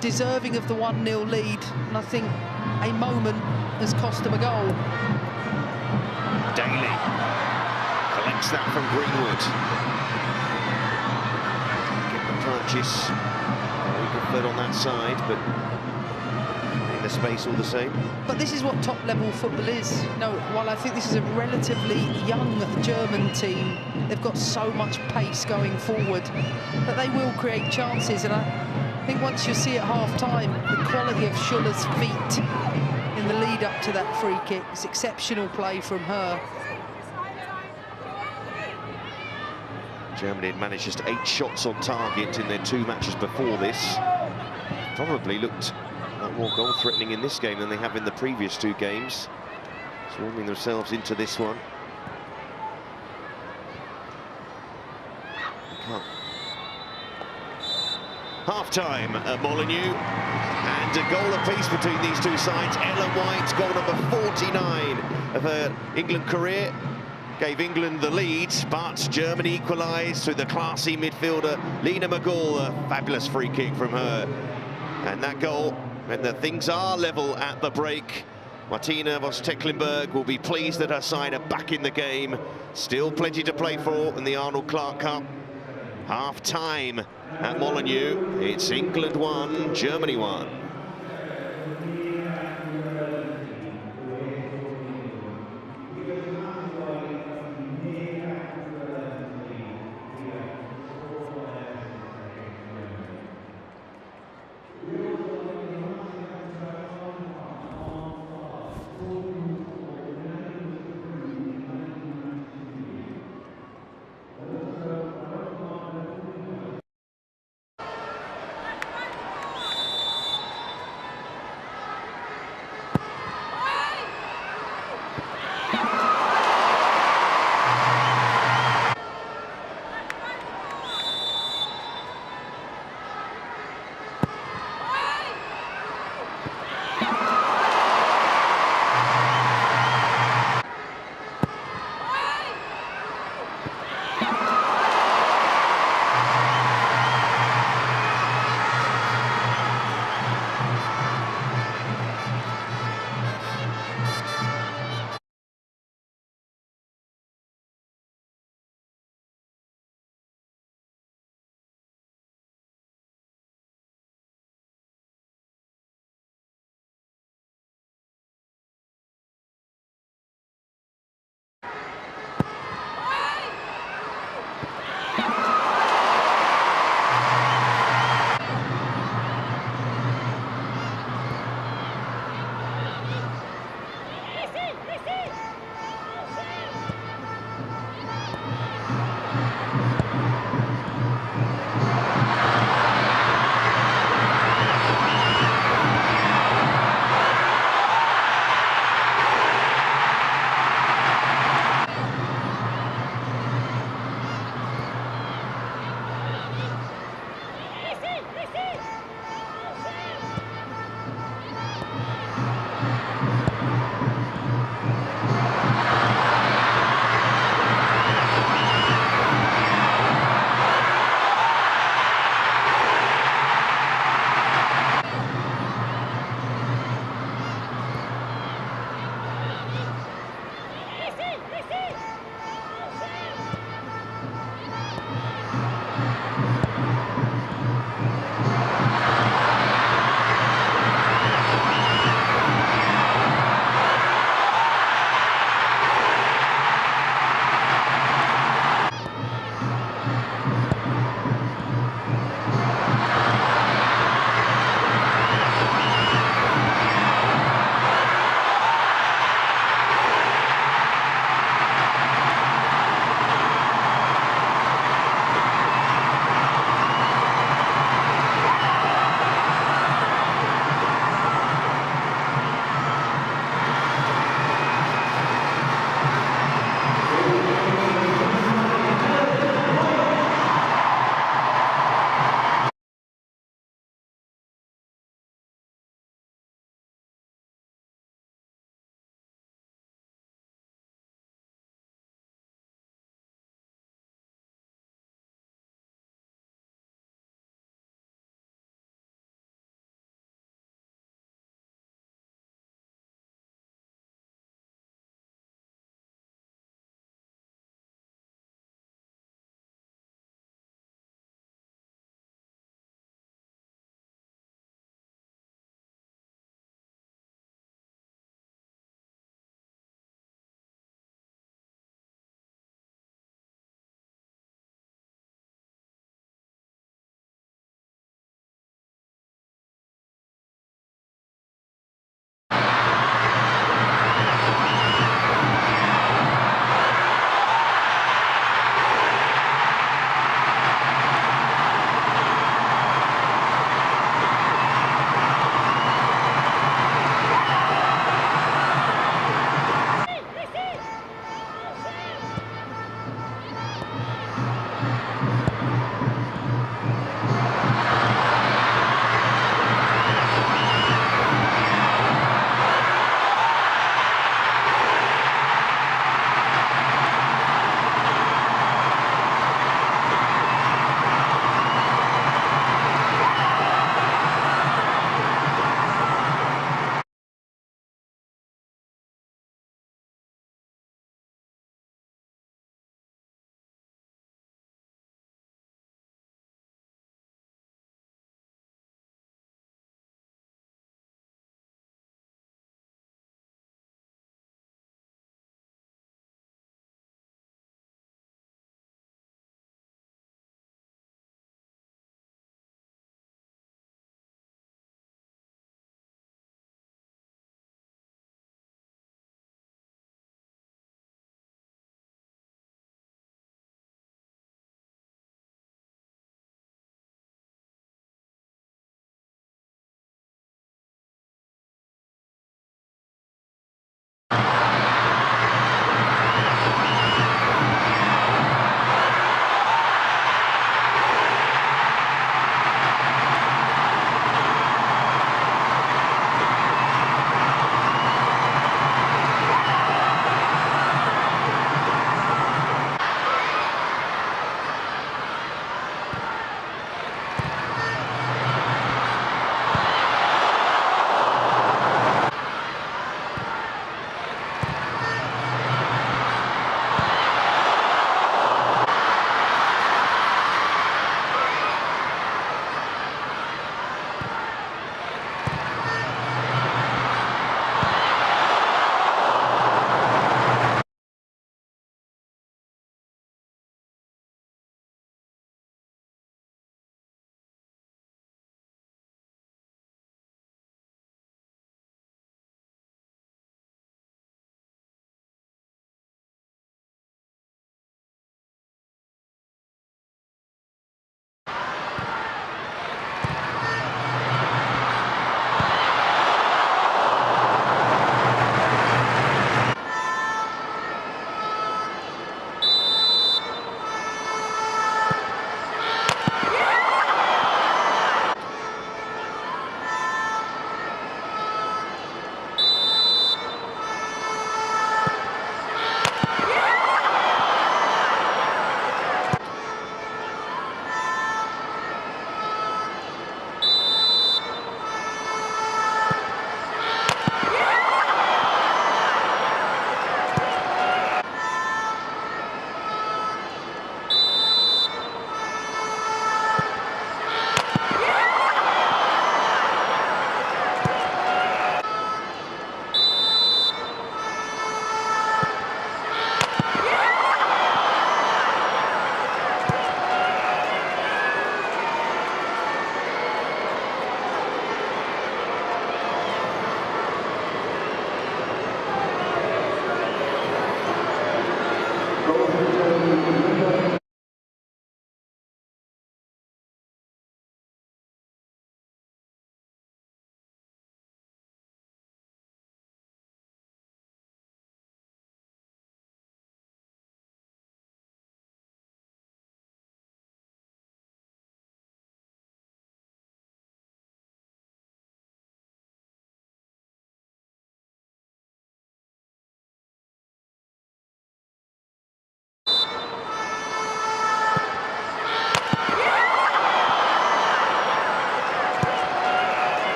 S2: deserving of the 1-0 lead, and I think a moment has cost them a goal.
S1: Daly collects that from Greenwood. Purchase very good foot on that side, but in the space all the same.
S2: But this is what top-level football is. You know, while I think this is a relatively young German team, they've got so much pace going forward that they will create chances. And I think once you see at half-time the quality of Schuller's feet in the lead-up to that free kick, it's exceptional play from her.
S1: Germany had managed just 8 shots on target in their 2 matches before this. Probably looked a lot more goal-threatening in this game than they have in the previous 2 games. Swarming themselves into this one. Half-time at Molineux, and a goal apiece between these 2 sides. Ellen White, goal number 49 of her England career, gave England the lead, but Germany equalised through the classy midfielder Lena McGall. A fabulous free kick from her, and that goal meant that things are level at the break. Martina Voss-Tecklenburg will be pleased that her side are back in the game. Still plenty to play for in the Arnold Clark Cup. Half-time at Molineux. It's England 1, Germany 1.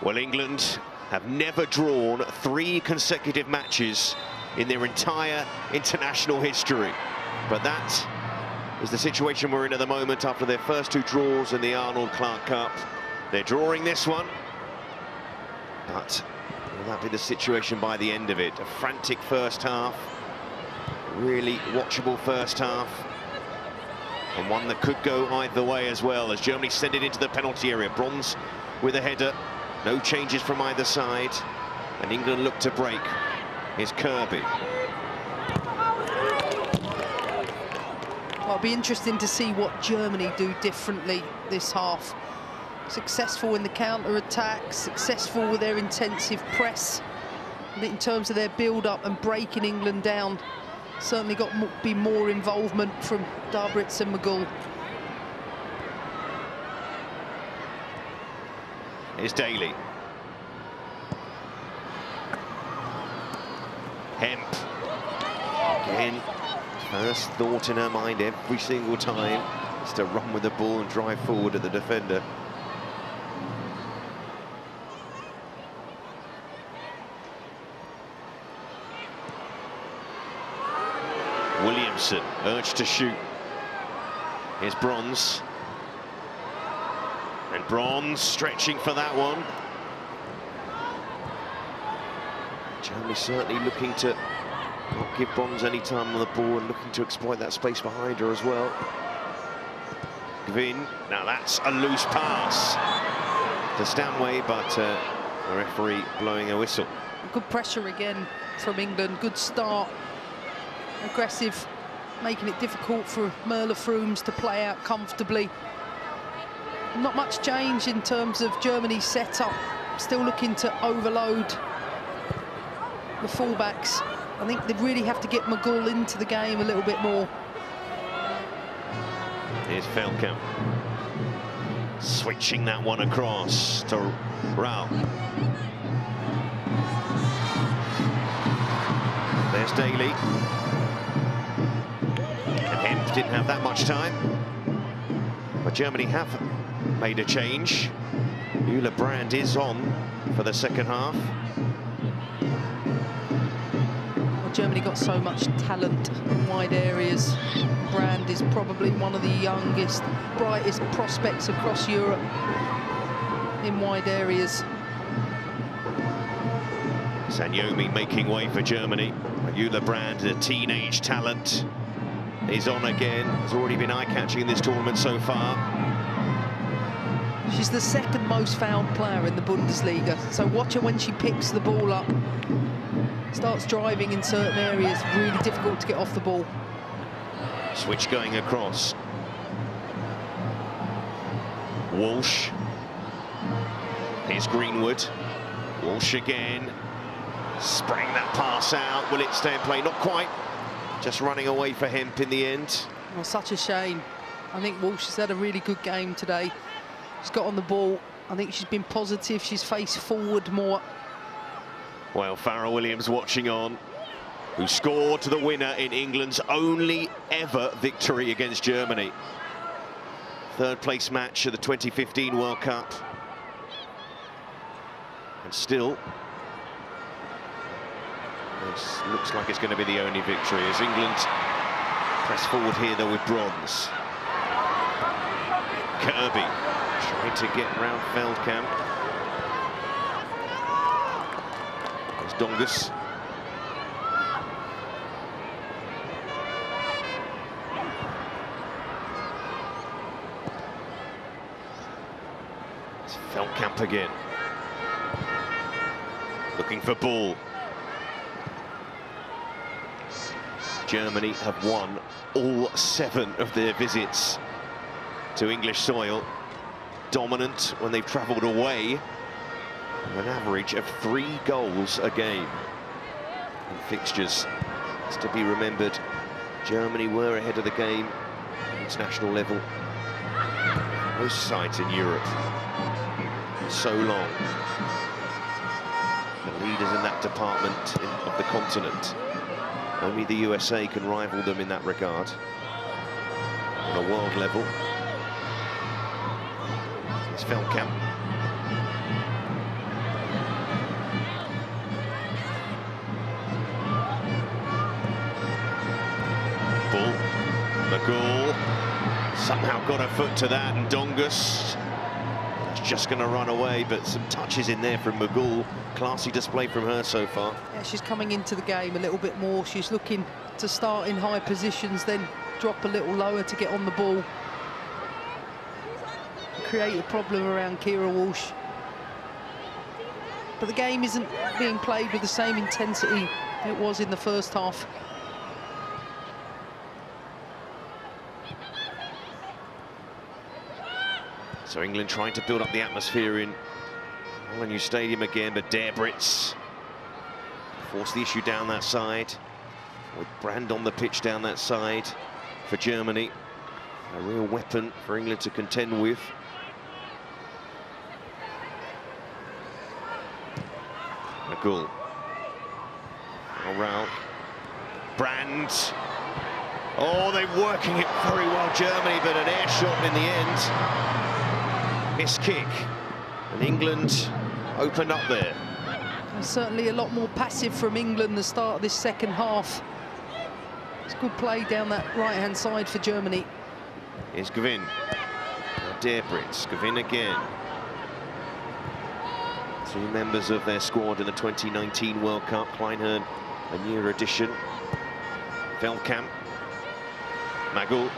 S1: Well, England have never drawn 3 consecutive matches in their entire international history. But that is the situation we're in at the moment after their first 2 draws in the Arnold Clark Cup. They're drawing this one. But will that be the situation by the end of it? A frantic first half. Really watchable first half. And one that could go either way as well, as Germany send it into the penalty area. Bronze with a header. No changes from either side. And England look to break. Here's Kirby.
S2: Well, it'll be interesting to see what Germany do differently this half. Successful in the counter-attack, successful with their intensive press. I think in terms of their build-up and breaking England down, certainly got to be more involvement from Darbritz and McGull.
S1: Here's Daly. Hemp. Again, first thought in her mind every single time is to run with the ball and drive forward at the defender. Williamson urged to shoot. Here's Bronze. And Bronze stretching for that one. Germany certainly looking to not give Bronze any time on the ball and looking to exploit that space behind her as well. Gwyn, now that's a loose pass to Stanway, but the referee blowing a whistle.
S2: Good pressure again from England, good start. Aggressive, making it difficult for Merle Frooms to play out comfortably. Not much change in terms of Germany's setup. Still looking to overload the fullbacks. I think they really have to get McGull into the game a little bit more.
S1: Here's Feldkamp. Switching that one across to Rao. There's Daly. And Hemp didn't have that much time. But Germany have made a change. Euler Brand is on for the second half.
S2: Well, Germany got so much talent in wide areas. Brand is probably one of the youngest, brightest prospects across Europe in wide areas.
S1: Sanyomi making way for Germany. Euler Brand, a teenage talent, is on again. Has already been eye-catching in this tournament so far.
S2: She's the second most fouled player in the Bundesliga, so watch her when she picks the ball up. Starts driving in certain areas, really difficult to get off the ball.
S1: Switch going across. Walsh. Here's Greenwood. Walsh again. Sprang that pass out. Will it stay in play? Not quite. Just running away for Hemp in the end.
S2: Well, such a shame. I think Walsh has had a really good game today. She's got on the ball. I think she's been positive. She's faced forward more.
S1: Well, Farrell Williams watching on, who scored the winner in England's only ever victory against Germany. Third place match of the 2015 World Cup. And still, this looks like it's going to be the only victory as England press forward here though with Bronze. Kirby trying to get round Feldkamp. There's Dongus. It's Feldkamp again. Looking for ball. Germany have won all 7 of their visits to English soil. Dominant when they've travelled away, an average of 3 goals a game in fixtures. It's to be remembered, Germany were ahead of the game at international level. Most sides in Europe for so long. The leaders in that department of the continent. Only the USA can rival them in that regard on a world level. It's Feldkamp. McGool somehow got her foot to that, and Dongus is just going to run away, but some touches in there from McGool. Classy display from her so far.
S2: Yeah, she's coming into the game a little bit more. She's looking to start in high positions, then drop a little lower to get on the ball. Create a problem around Keira Walsh. But the game isn't being played with the same intensity it was in the first half.
S1: So England trying to build up the atmosphere in Molineux Stadium again, but Brits force the issue down that side, with Brand on the pitch down that side for Germany. A real weapon for England to contend with. McGool. Around. Brand. Oh, they're working it very well, Germany, but an air shot in the end. Miss kick. And England opened up there.
S2: And certainly a lot more passive from England the start of this second half. It's good play down that right-hand side for Germany.
S1: Here's Gavin. Brits. Gavin again. Three members of their squad in the 2019 World Cup. Kleinhern, a newer addition. Veldkamp. McGool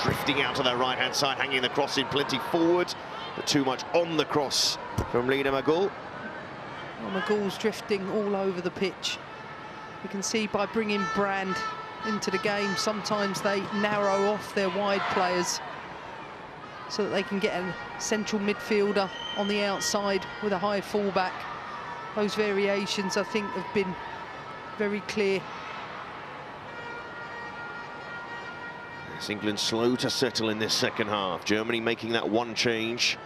S1: drifting out to their right-hand side, hanging the cross in plenty forward, but too much on the cross from Lena McGool.
S2: Well, McGool's drifting all over the pitch. You can see by bringing Brand into the game, sometimes they narrow off their wide players so that they can get a central midfielder on the outside with a high fullback. Those variations, I think, have been very clear.
S1: It's England slow to settle in this second half. Germany making that one change.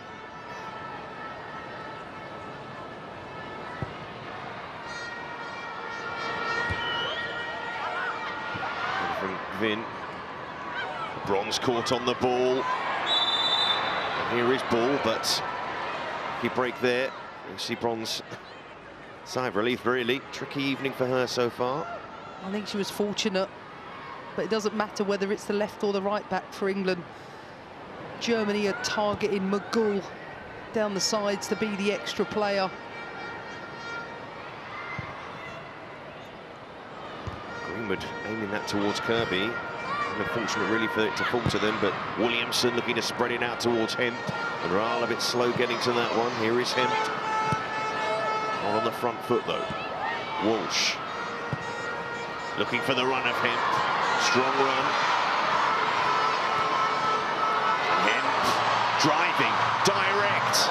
S1: From Vin. Bronze caught on the ball. And here is ball, but he break there. You see Bronze sigh of relief, really. Tricky evening for her so far.
S2: I think she was fortunate, but it doesn't matter whether it's the left or the right back for England. Germany are targeting McGool down the sides to be the extra player.
S1: Greenwood aiming that towards Kirby. Unfortunate really for it to fall to them, but Williamson looking to spread it out towards Hemp. And Raal a bit slow getting to that one. Here is Hemp. Not on the front foot though. Walsh looking for the run of Hemp. Strong run. Hemp driving, direct.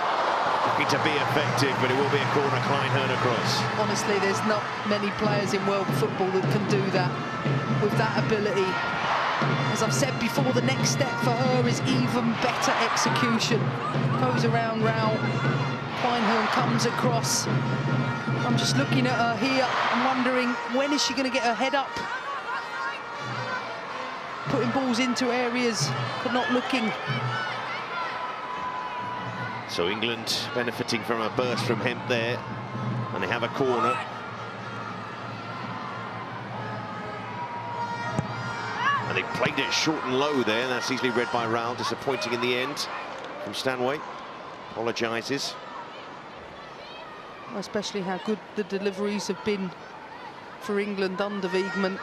S1: Looking to be effective, but it will be a corner. Kleinhern across.
S2: Honestly, there's not many players in world football that can do that with that ability. As I've said before, the next step for her is even better execution. Goes around Raal. Kleinhern comes across. I'm just looking at her here. I'm wondering, when is she going to get her head up? Putting balls into areas, but not looking.
S1: So England benefiting from a burst from Hemp there, and they have a corner. And they played it short and low there, and that's easily read by Raal. Disappointing in the end from Stanway. Apologises.
S2: Especially how good the deliveries have been for England under Wiegman.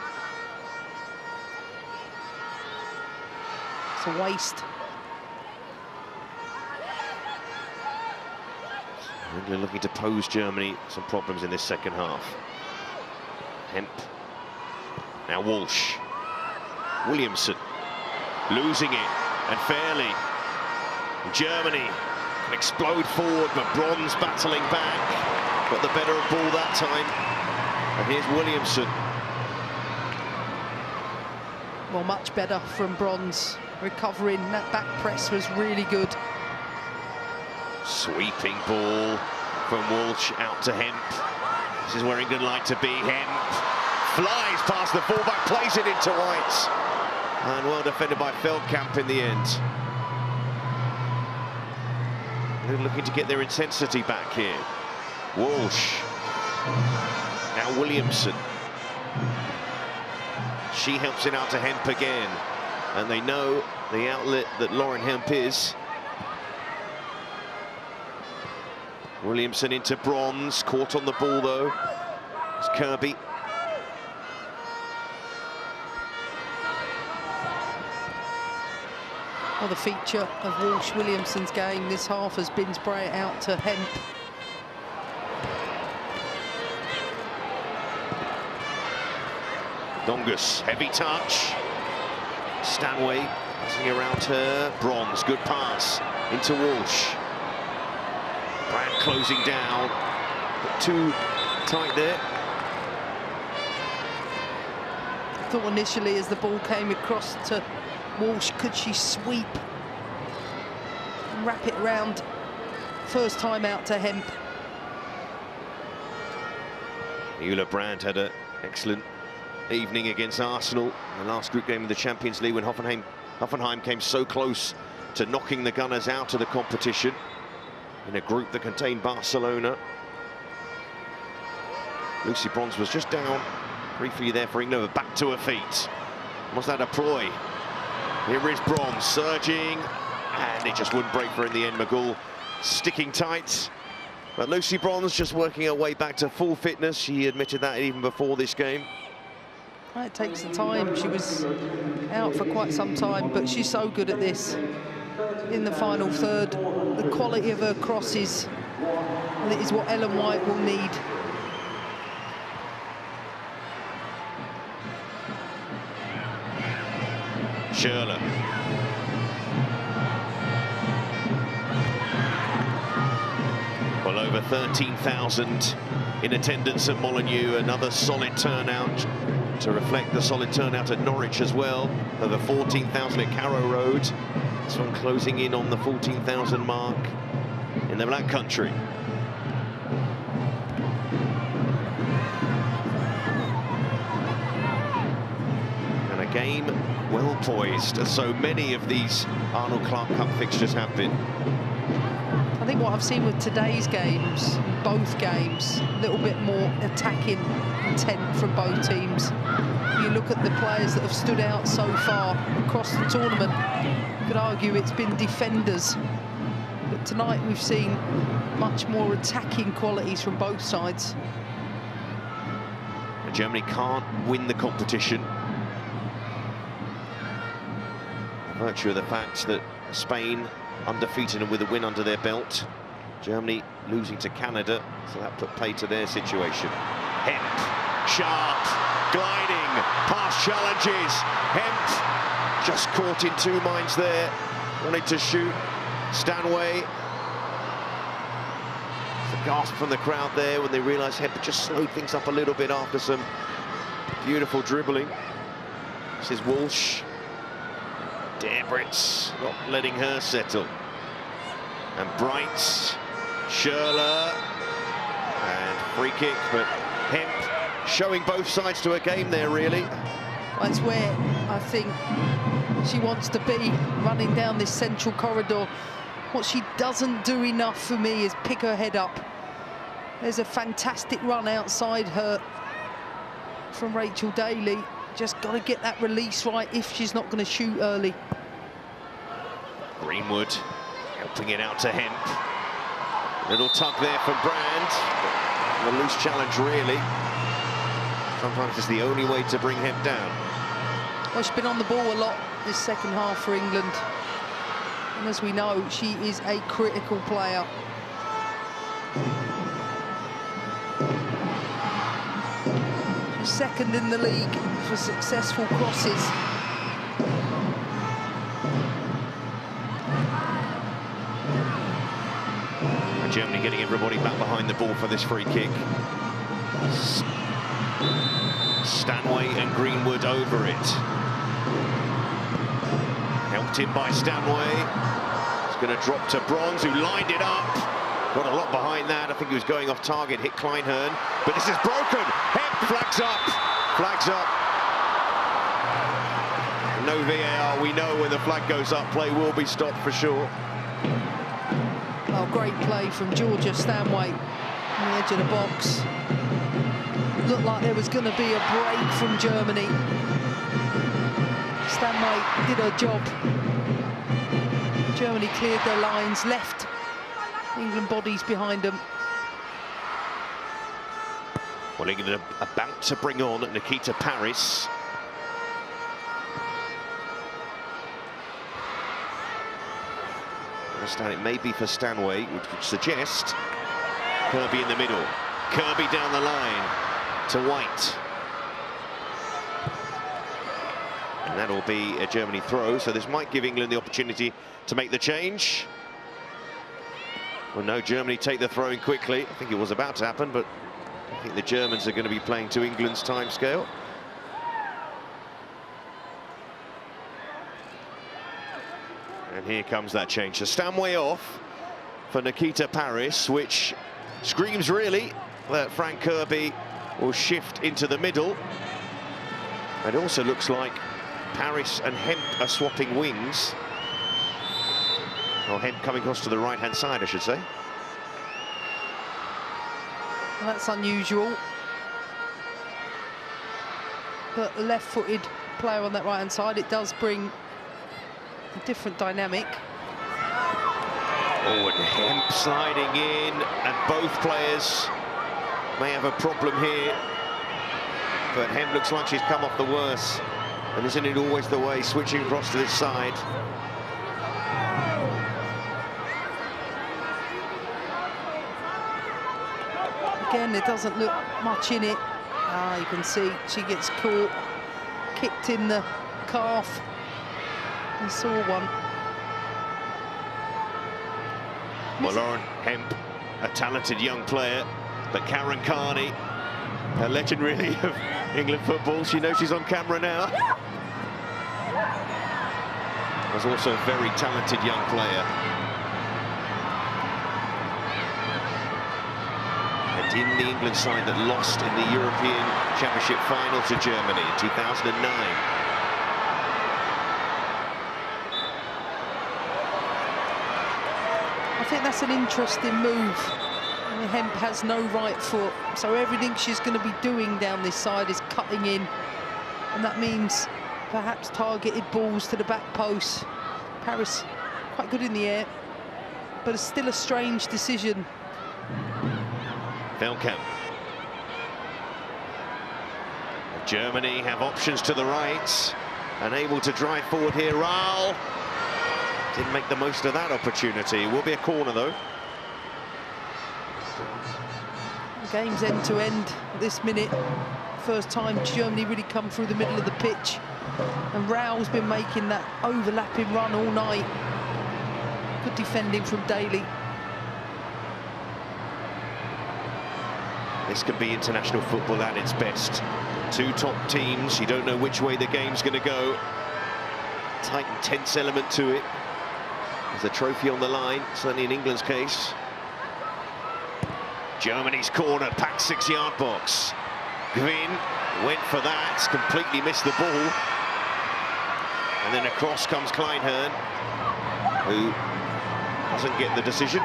S2: It's a waste.
S1: England looking to pose Germany some problems in this second half. Hemp. Now Walsh. Williamson losing it, and fairly. Germany can explode forward, but Bronze battling back. Got the better of ball that time. And here's Williamson.
S2: Well, much better from Bronze. Recovering, that back press was really good.
S1: Sweeping ball from Walsh out to Hemp. This is where England like to be. Hemp flies past the fullback, plays it into White. And well defended by Veldkamp in the end. They're looking to get their intensity back here. Walsh. Now Williamson. She helps it out to Hemp again. and they know the outlet that Lauren Hemp is. Williamson into Bronze, caught on the ball though. It's Kirby.
S2: Well, the feature of Walsh-Williamson's game this half has been spray it out to Hemp.
S1: Dongus, heavy touch. Stanway passing around her. Bronze, good pass into Walsh. Brand closing down, but too tight there.
S2: I thought initially as the ball came across to Walsh, could she sweep and wrap it around? First time out to Hemp.
S1: Eula Brand had an excellent evening against Arsenal in the last group game of the Champions League when Hoffenheim came so close to knocking the Gunners out of the competition in a group that contained Barcelona. Lucy Bronze was just down briefly there for England, but back to her feet. Was that a ploy? Here is Bronze surging, and it just wouldn't break for her in the end. McGull sticking tight, but Lucy Bronze just working her way back to full fitness. She admitted that even before this game.
S2: It takes the time. She was out for quite some time, but she's so good at this. In the final third, the quality of her crosses, and it is what Ellen White will need.
S1: Schürrle. Well, over 13,000 in attendance at Molineux. Another solid turnout to reflect the solid turnout at Norwich as well. Over 14,000 at Carrow Road. This one closing in on the 14,000 mark in the Black Country. And a game well poised, as so many of these Arnold Clark Cup fixtures have been.
S2: I think what I've seen with today's games, both games, a little bit more attacking intent from both teams. You look at the players that have stood out so far across the tournament, you could argue it's been defenders. But tonight we've seen much more attacking qualities from both sides.
S1: And Germany can't win the competition by virtue of the fact that Spain undefeated and with a win under their belt. Germany losing to Canada, so that put pay to their situation. Hemp, sharp, gliding, past challenges. Hemp just caught in two minds there. Wanted to shoot. Stanway. The gasp from the crowd there when they realised Hemp just slowed things up a little bit after some beautiful dribbling. This is Walsh. Debritz not letting her settle. And Brights, Schürrle, and free kick, but Hemp showing both sides to a game there, really.
S2: That's where I think she wants to be, running down this central corridor. What she doesn't do enough for me is pick her head up. There's a fantastic run outside her from Rachel Daly. Just got to get that release right if she's not going to shoot early.
S1: Greenwood helping it out to Hemp. Little tug there from Brand. A loose challenge, really. Sometimes it's the only way to bring Hemp down.
S2: Well, she's been on the ball a lot this second half for England. And as we know, she is a critical player. She's second in the league for successful crosses.
S1: And Germany getting everybody back behind the ball for this free kick. Stanway and Greenwood over it. Helped in by Stanway. It's going to drop to Bronze, who lined it up. Got a lot behind that. I think he was going off target, hit Kleinhern. But this is broken. Hemp flags up. Flags up. No VAR. We know when the flag goes up, play will be stopped for sure.
S2: Oh, great play from Georgia Stanway on the edge of the box. Looked like there was going to be a break from Germany. Stanway did her job. Germany cleared their lines, left England bodies behind them.
S1: Well, England are about to bring on Nikita Paris. I understand it may be for Stanway, which would suggest Kirby in the middle. Kirby down the line to White. And that'll be a Germany throw, so this might give England the opportunity to make the change. Well, no, Germany take the throw in quickly. I think it was about to happen, but I think the Germans are going to be playing to England's time scale. And here comes that change. So Stanway off for Nikita Paris, which screams really that Frank Kirby will shift into the middle. It also looks like Paris and Hemp are swapping wings. Well, Hemp coming across to the right-hand side, I should say.
S2: Well, that's unusual. But the left-footed player on that right-hand side, it does bring a different dynamic.
S1: Oh, and Hemp sliding in, and both players may have a problem here. But Hemp looks like she's come off the worse. And isn't it always the way, switching across to this side?
S2: Again, there doesn't look much in it. You can see she gets caught, kicked in the calf. I saw one.
S1: Well, Lauren Hemp, a talented young player, but Karen Carney, a legend really of England football. She knows she's on camera now. Was also a very talented young player. And in the England side that lost in the European Championship final to Germany in 2009.
S2: I think that's an interesting move. Hemp has no right foot, so everything she's going to be doing down this side is cutting in, and that means perhaps targeted balls to the back post. Paris quite good in the air, but it's still a strange decision.
S1: Velkamp. Germany have options to the right, and able to drive forward here. Raul didn't make the most of that opportunity. It will be a corner though.
S2: The game's end to end this minute. First time Germany really come through the middle of the pitch, and Raul's been making that overlapping run all night. Good defending from Daly.
S1: This could be international football at its best. Two top teams, you don't know which way the game's going to go. Tight and tense element to it. There's a trophy on the line, certainly in England's case. Germany's corner, packed 6-yard box. Gwyn went for that, completely missed the ball. And then across comes Kleinhern, who doesn't get the decision.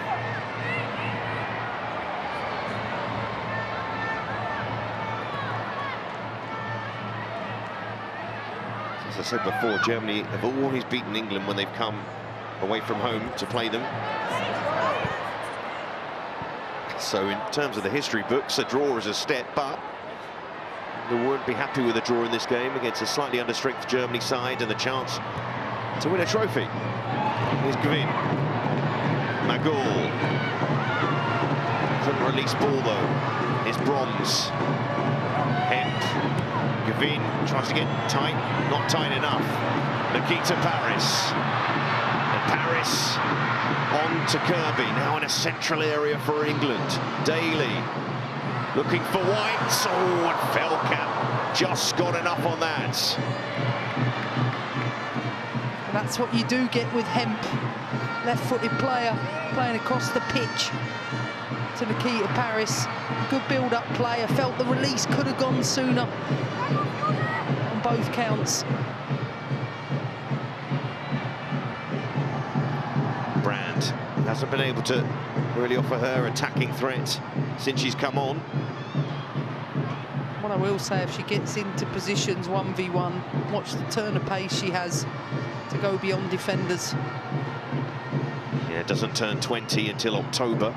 S1: As I said before, Germany have always beaten England when they've come away from home to play them. So in terms of the history books, a draw is a step, but they won't be happy with a draw in this game against a slightly understrength Germany side and the chance to win a trophy. Here's Gwyn. Magul. Couldn't release ball though. Here's Bronze. Hemp. Gwyn tries to get tight, not tight enough. Nikita Paris. And Paris on to Kirby, now in a central area for England. Daly looking for White. Oh, and Velkamp just got enough on that.
S2: And that's what you do get with Hemp. Left-footed player playing across the pitch to Nikita Paris. Good build-up player, felt the release could have gone sooner on both counts.
S1: Brand hasn't been able to really offer her attacking threat since she's come on.
S2: what I will say, if she gets into positions 1v1, watch the turn of pace she has to go beyond defenders.
S1: Yeah, it doesn't turn 20 until October.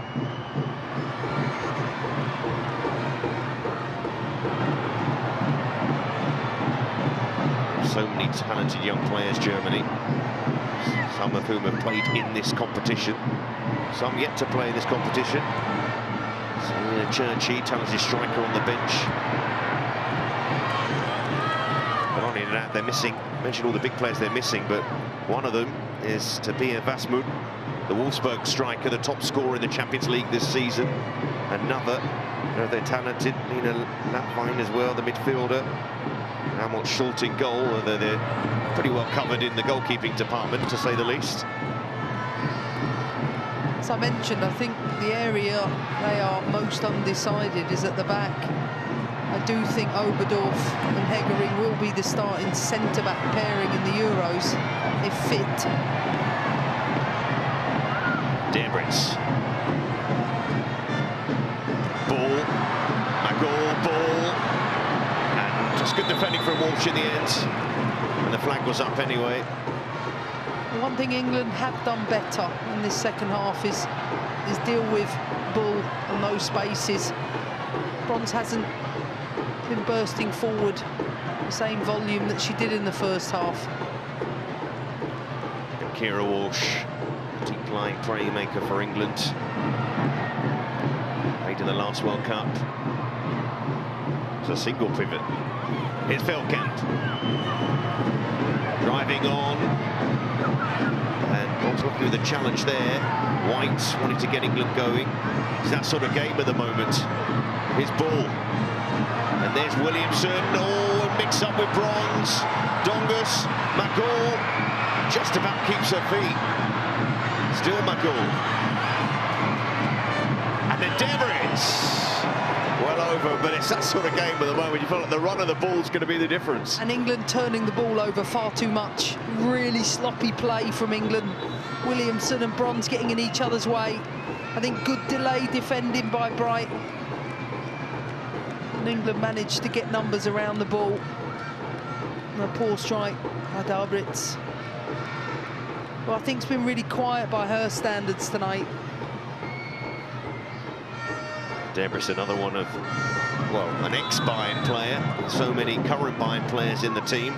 S1: So many talented young players, Germany. Some of whom have played in this competition. Some yet to play in this competition. So Churchy, talented striker on the bench. But on in and out, they're missing. I mentioned all the big players they're missing, but one of them is Tabea Wasmund, the Wolfsburg striker, the top scorer in the Champions League this season. Another, they're talented. Nina Lapvine as well, the midfielder. Amot Schult in goal, although they're pretty well covered in the goalkeeping department, to say the least.
S2: As I mentioned, I think the area they are most undecided is at the back. I do think Oberdorf and Hegering will be the starting centre-back pairing in the Euros, if fit.
S1: Debritz. Ball. Magor, ball. And just good defending from Walsh in the end. And the flag was up anyway.
S2: One thing England have done better in this second half is deal with Bull on those spaces. Bronze hasn't been bursting forward the same volume that she did in the first half.
S1: And Kira Walsh, deep-lying playmaker for England. Played in the last World Cup. It's a single pivot. It's Feldkamp. Driving on. And Bronze looking with the challenge there. White wanting to get England going. It's that sort of game at the moment. His ball. And there's Williamson. Oh, and mix up with Bronze. Dongus. Magor just about keeps her feet. Still Magor. And then Debritz. Well over, but it's that sort of game at the moment. You feel like the run of the ball's going to be the difference.
S2: And England turning the ball over far too much. Really sloppy play from England. Williamson and Bronze getting in each other's way. I think good delay defending by Bright. And England managed to get numbers around the ball. And a poor strike by Debritz. Well, I think it's been really quiet by her standards tonight.
S1: Debritz, another one of, well, an ex-Bayern player. So many current Bayern players in the team.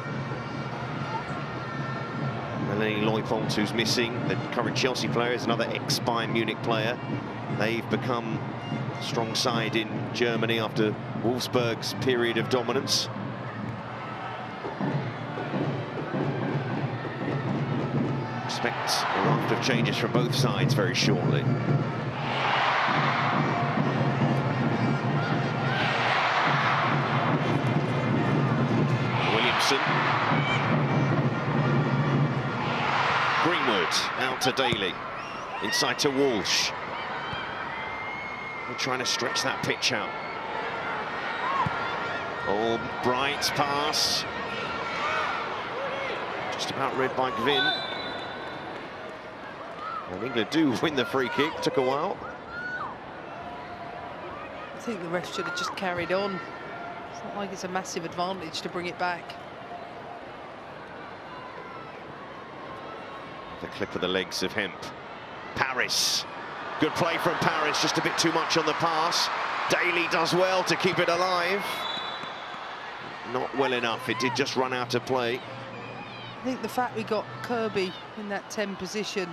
S1: Melanie Leupold, who's missing. The current Chelsea player is another ex-Bayern Munich player. They've become a strong side in Germany after Wolfsburg's period of dominance. Expect a raft of changes from both sides very shortly. Greenwood out to Daly, inside to Walsh. They're trying to stretch that pitch out. Oh, Bright's pass. Just about read by Gwyn. And England do win the free kick, took a while.
S2: I think the ref should have just carried on. It's not like it's a massive advantage to bring it back.
S1: The clip of the legs of Hemp. Paris. Good play from Paris, just a bit too much on the pass. Daly does well to keep it alive. Not well enough, it did just run out of play.
S2: I think the fact we got Kirby in that 10 position,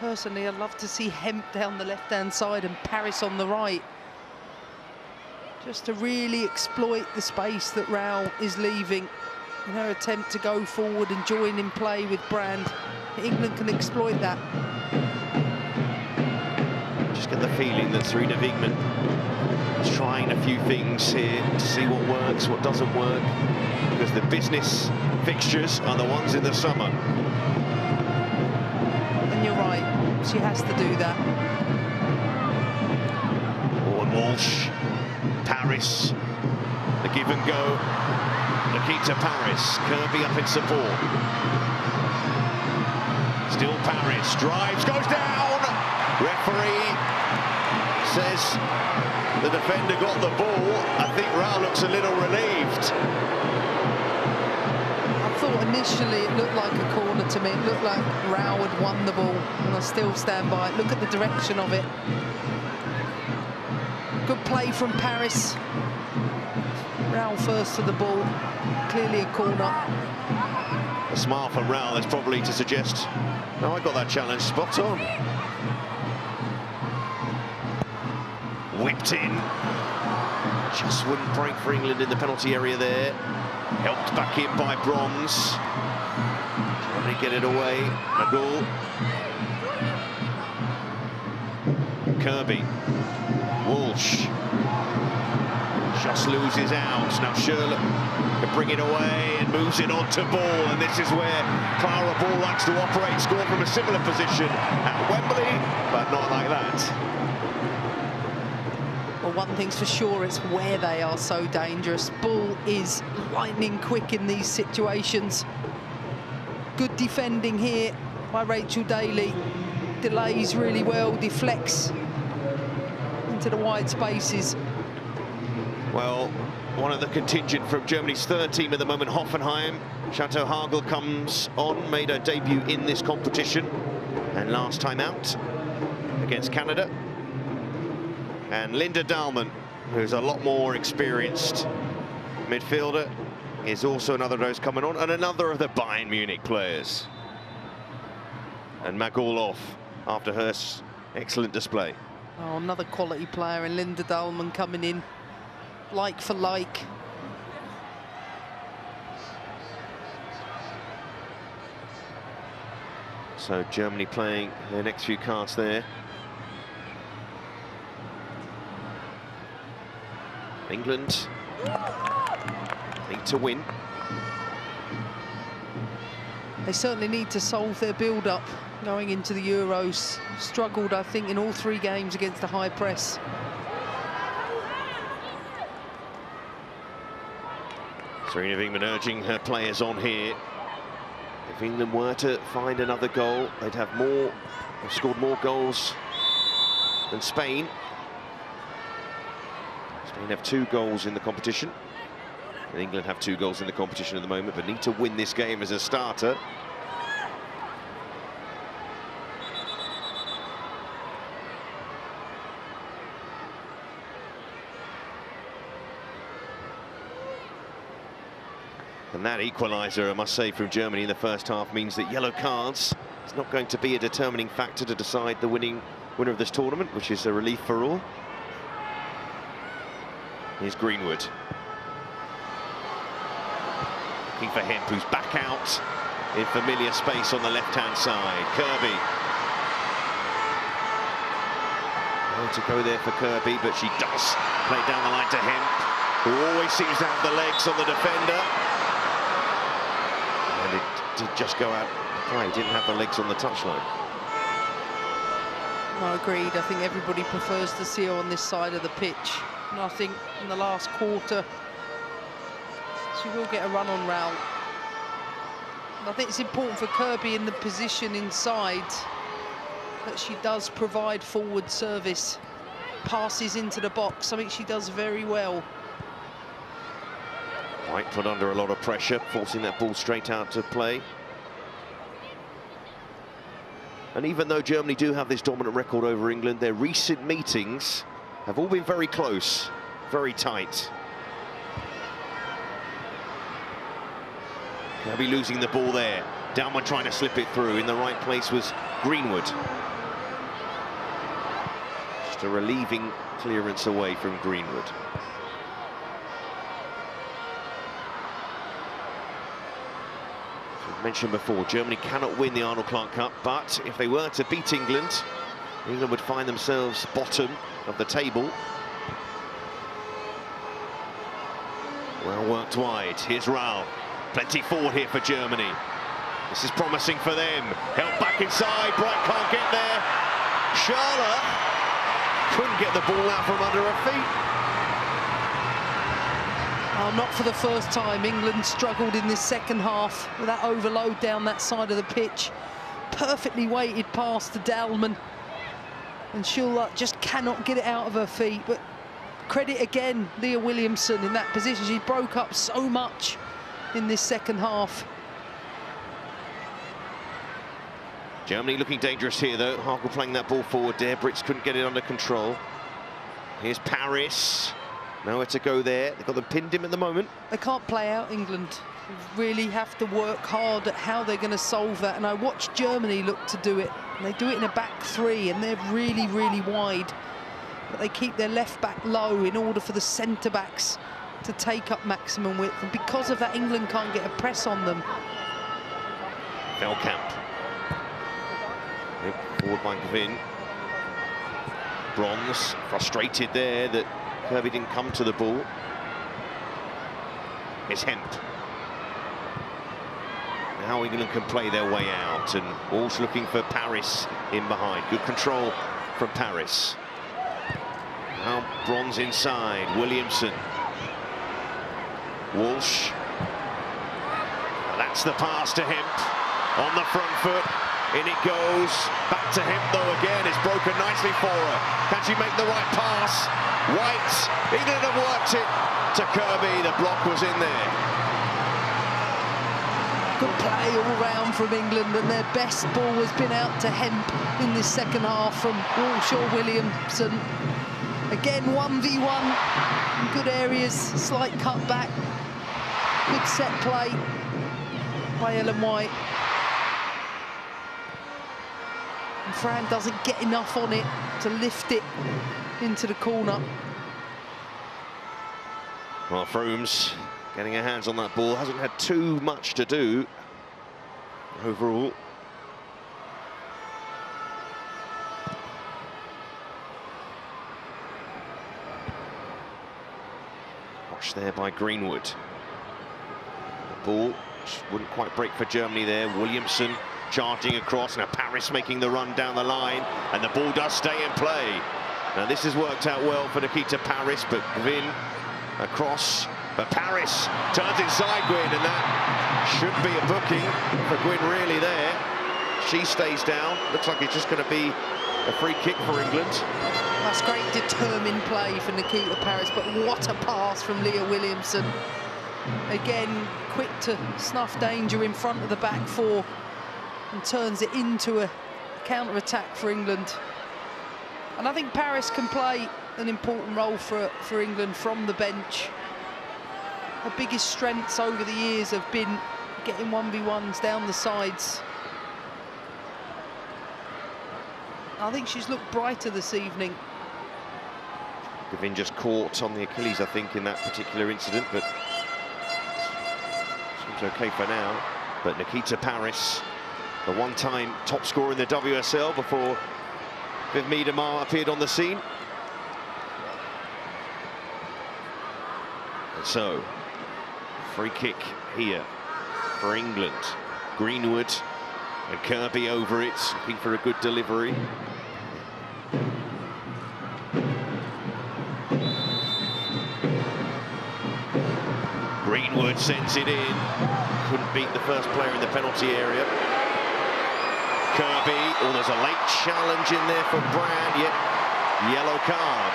S2: personally, I'd love to see Hemp down the left-hand side and Paris on the right. Just to really exploit the space that Rao is leaving in her attempt to go forward and join in play with Brand. England can exploit that.
S1: Just get the feeling that Serena Wigman is trying a few things here to see what works, what doesn't work, because the business fixtures are the ones in the summer.
S2: And you're right, she has to do that.
S1: Owen Walsh, Paris, the give and go. Nikita Paris, Kirby up in support. Still Paris, drives, goes down. Referee says the defender got the ball. I think Raul looks a little relieved.
S2: I thought initially it looked like a corner to me. It looked like Raul had won the ball, and I still stand by it. Look at the direction of it. Good play from Paris. Raul first to the ball. Clearly a corner.
S1: A smile from Raul is probably to suggest, no, I got that challenge spot on. Whipped in. Just wouldn't break for England in the penalty area there. Helped back in by Bronze. Trying to get it away. Magool. Kirby. Walsh. Just loses out. Now Sherlock can bring it away and moves it onto Ball. And this is where Clara Ball likes to operate, score from a similar position at Wembley, but not like that.
S2: Well, one thing's for sure, it's where they are so dangerous. Ball is lightning quick in these situations. Good defending here by Rachel Daly. Delays really well, deflects into the wide spaces.
S1: Well, one of the contingent from Germany's third team at the moment, Hoffenheim. Chateau Hagel comes on, made her debut in this competition, and last time out against Canada. And Linda Dahlmann, who's a lot more experienced midfielder, is also another of those coming on, and another of the Bayern Munich players. And Magool off after her excellent display.
S2: Oh, another quality player, and Linda Dahlmann coming in, like for like.
S1: So Germany playing their next few cards there. England need to win.
S2: They certainly need to solve their build-up going into the Euros. Struggled, I think, in all three games against the high press.
S1: Serena Wigman urging her players on here. If England were to find another goal, they'd have more, they've scored more goals than Spain. Spain have 2 goals in the competition. And England have 2 goals in the competition at the moment, but need to win this game as a starter. And that equaliser, I must say, from Germany in the first half means that yellow cards is not going to be a determining factor to decide the winner of this tournament, which is a relief for all. Here's Greenwood. Looking for Hemp, who's back out in familiar space on the left-hand side. Kirby. Well, to go there for Kirby, but she does play down the line to Hemp, who always seems to have the legs on the defender. And it did just go out of play, didn't have the legs on the touchline.
S2: I agreed. I think everybody prefers to see her on this side of the pitch. And I think in the last quarter, she will get a run on Raul. And I think it's important for Kirby in the position inside that she does provide forward service, passes into the box, something she does very well.
S1: White put under a lot of pressure, forcing that ball straight out to play. And even though Germany do have this dominant record over England, their recent meetings have all been very close, very tight. Kirby losing the ball there. Dahlmann trying to slip it through. In the right place was Greenwood. Just a relieving clearance away from Greenwood. As I mentioned before, Germany cannot win the Arnold Clark Cup, but if they were to beat England, England would find themselves bottom of the table. Well worked wide. Here's Raul. Plenty forward here for Germany. This is promising for them. Help back inside. Bright can't get there. Charlotte couldn't get the ball out from under her feet.
S2: Oh, not for the first time. England struggled in this second half with that overload down that side of the pitch. Perfectly weighted pass to Dahlmann. and she'll just cannot get it out of her feet. But credit again, Leah Williamson in that position. She broke up so much in this second half.
S1: Germany looking dangerous here, though. Harkle playing that ball forward there. Brits couldn't get it under control. Here's Paris. Nowhere to go there. They've got them pinned him at the moment.
S2: They can't play out England. They really have to work hard at how they're going to solve that. And I watched Germany look to do it. And they do it in a back three, and they're really, really wide. But they keep their left back low in order for the centre backs to take up maximum width. And because of that, England can't get a press on them.
S1: Feldkamp. Forward by Gvin. Bronze, frustrated there that Kirby didn't come to the ball. It's Hemp. Now England can play their way out, and Walsh looking for Paris in behind. Good control from Paris. Now Bronze inside, Williamson. Walsh. Well, that's the pass to Hemp on the front foot. In it goes, back to Hemp though again, it's broken nicely for her. Can she make the right pass? White, England have worked it to Kirby, the block was in there.
S2: Good play all round from England, and their best ball has been out to Hemp in this second half from Walsh or Williamson. Again, 1v1, in good areas, slight cut back, good set play by Ellen White. And Fran doesn't get enough on it to lift it into the corner.
S1: Well, Frooms getting her hands on that ball, hasn't had too much to do overall. Watch there by Greenwood. The ball wouldn't quite break for Germany there. Williamson charging across, now Paris making the run down the line, and the ball does stay in play. Now this has worked out well for Nikita Paris, but Gvin across, but Paris turns inside Gwyn, and that should be a booking for Gwyn really there. She stays down, looks like it's just going to be a free kick for England.
S2: That's great determined play for Nikita Paris, but what a pass from Leah Williamson. Again, quick to snuff danger in front of the back four, and turns it into a counter-attack for England. And I think Paris can play an important role for England from the bench. Her biggest strengths over the years have been getting 1v1s down the sides. I think she's looked brighter this evening.
S1: Gvin just caught on the Achilles, I think, in that particular incident, but seems okay for now. But Nikita Paris, the one-time top scorer in the WSL before Viv Miedemar appeared on the scene. And so, free kick here for England. Greenwood and Kirby over it, looking for a good delivery. Greenwood sends it in. Couldn't beat the first player in the penalty area. Kirby, oh, there's a late challenge in there for Brand, yet yellow card.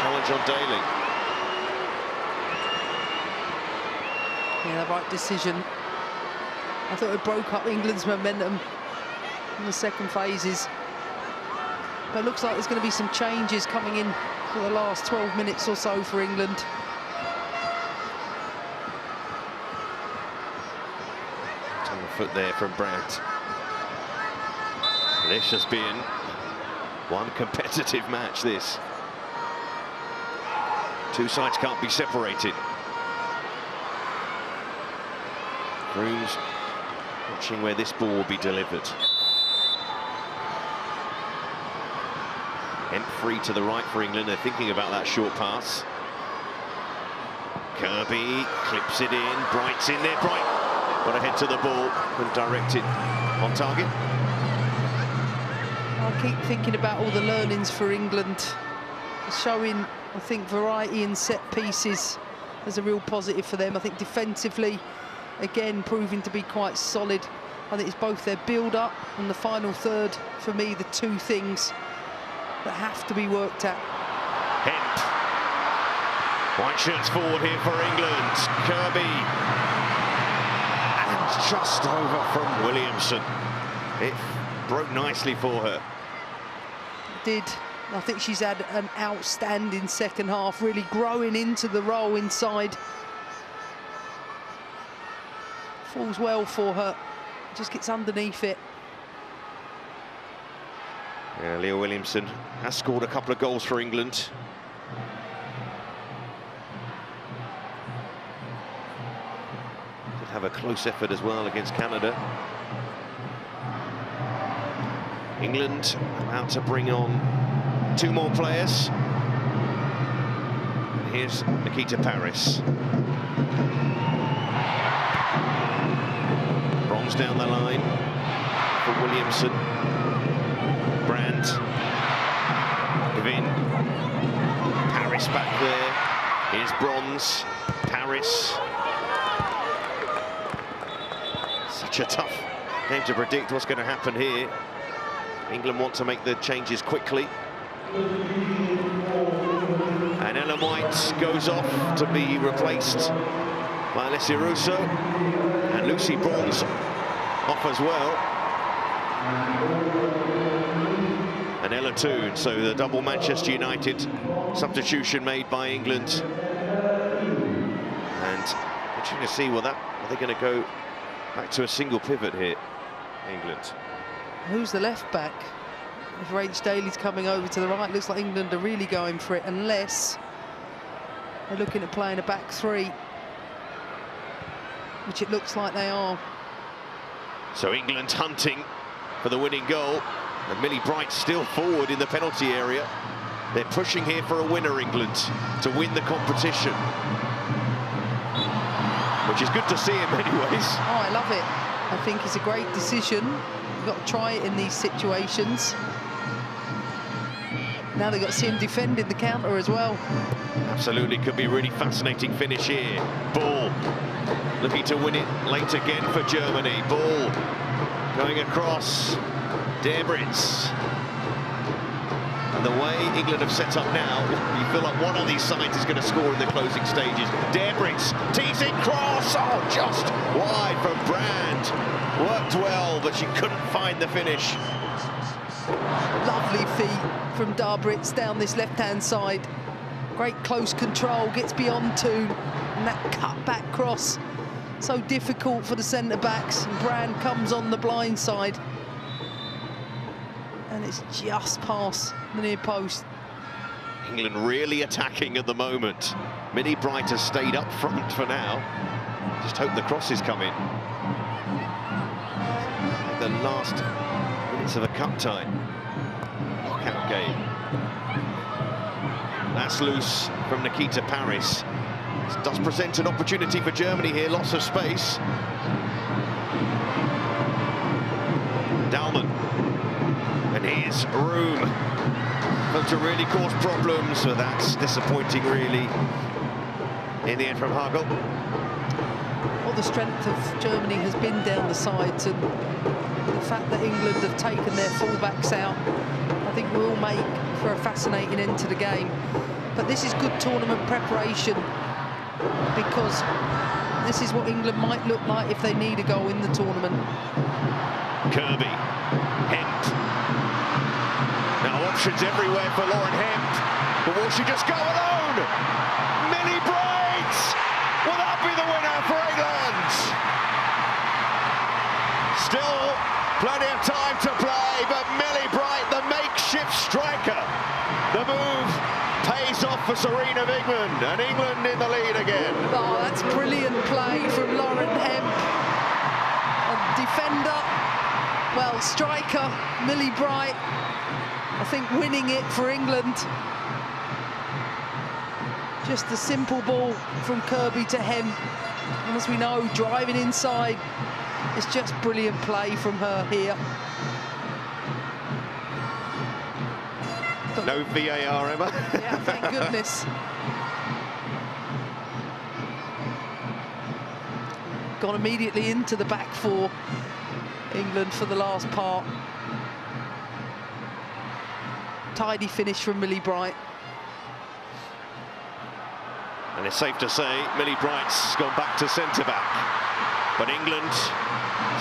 S1: Challenge on Daly.
S2: Yeah, the right decision. I thought it broke up England's momentum in the second phases. But it looks like there's going to be some changes coming in for the last 12 minutes or so for England.
S1: On the foot there from Brandt. This has been one competitive match, this. Two sides can't be separated. Frooms watching where this ball will be delivered. Hemp free to the right for England. They're thinking about that short pass. Kirby clips it in. Bright's in there. Bright got ahead to the ball and directed on target.
S2: I keep thinking about all the learnings for England, showing, I think, variety in set pieces as a real positive for them. I think defensively, again, proving to be quite solid. I think it's both their build-up and the final third, for me, the two things that have to be worked at.
S1: Hemp. White shirts forward here for England. Kirby. And just over from Williamson. It broke nicely for her.
S2: Did. I think she's had an outstanding second half, really growing into the role inside. Falls well for her, just gets underneath it.
S1: Yeah, Leah Williamson has scored a couple of goals for England. Did have a close effort as well against Canada. England about to bring on two more players. And here's Nikita Paris. Bronze down the line for Williamson. Brandt. Gavin. Paris back there. Here's bronze. Paris. Such a tough game to predict what's going to happen here. England want to make the changes quickly. And Ellen White goes off to be replaced by Alessia Russo. And Lucy Bronze off as well. And Ella Toone, so the double Manchester United substitution made by England. And interesting to see, well, are they going to go back to a single pivot here, England?
S2: Who's the left back? If Rach Daly's coming over to the right, looks like England are really going for it, unless they're looking at playing a back three, which it looks like they are.
S1: So England hunting for the winning goal, and Millie Bright still forward in the penalty area. They're pushing here for a winner, England, to win the competition, which is good to see in many ways.
S2: Oh, I love it. I think it's a great decision. You've got to try it in these situations. Now they've got to see him defending the counter as well.
S1: Absolutely, could be a really fascinating finish here. Ball looking to win it late again for Germany. Ball going across. Debritz. And the way England have set up now, you feel like one of these sides is going to score in the closing stages. Debritz, teasing cross, oh, just wide from Brand. Worked well, but she couldn't find the finish.
S2: Lovely feet from Debritz down this left-hand side. Great close control, gets beyond Toone, and that cut-back cross. So difficult for the centre-backs, and Brand comes on the blind side. And it's just past the near post.
S1: England really attacking at the moment. Millie Bright has stayed up front for now. Just hope the crosses come in. Like the last minutes of a cup tie. Knockout game. That's loose from Nikita Paris. This does present an opportunity for Germany here. Lots of space. Dalman. And here's room to really cause problems, so that's disappointing, really, in the end from Hagel.
S2: Well, the strength of Germany has been down the sides, and the fact that England have taken their fullbacks out, I think will make for a fascinating end to the game. But this is good tournament preparation, because this is what England might look like if they need a goal in the tournament.
S1: Kirby, Hemp. Now options everywhere for Lauren Hemp, but will she just go alone? Millie Bright! Will that be the winner for England? Still plenty of time to play, but Millie Bright, the makeshift striker. The move pays off for Serena Wigman, and England in the lead again.
S2: Oh, that's brilliant play from Lauren Hemp. A defender, well, striker, Millie Bright. I think winning it for England. Just a simple ball from Kirby to Hemp. And as we know, driving inside, it's just brilliant play from her here. But
S1: no VAR, Emma.
S2: yeah, thank goodness. Gone immediately into the back four. England for the last part. Tidy finish from Millie Bright.
S1: And it's safe to say Millie Bright's gone back to centre-back. But England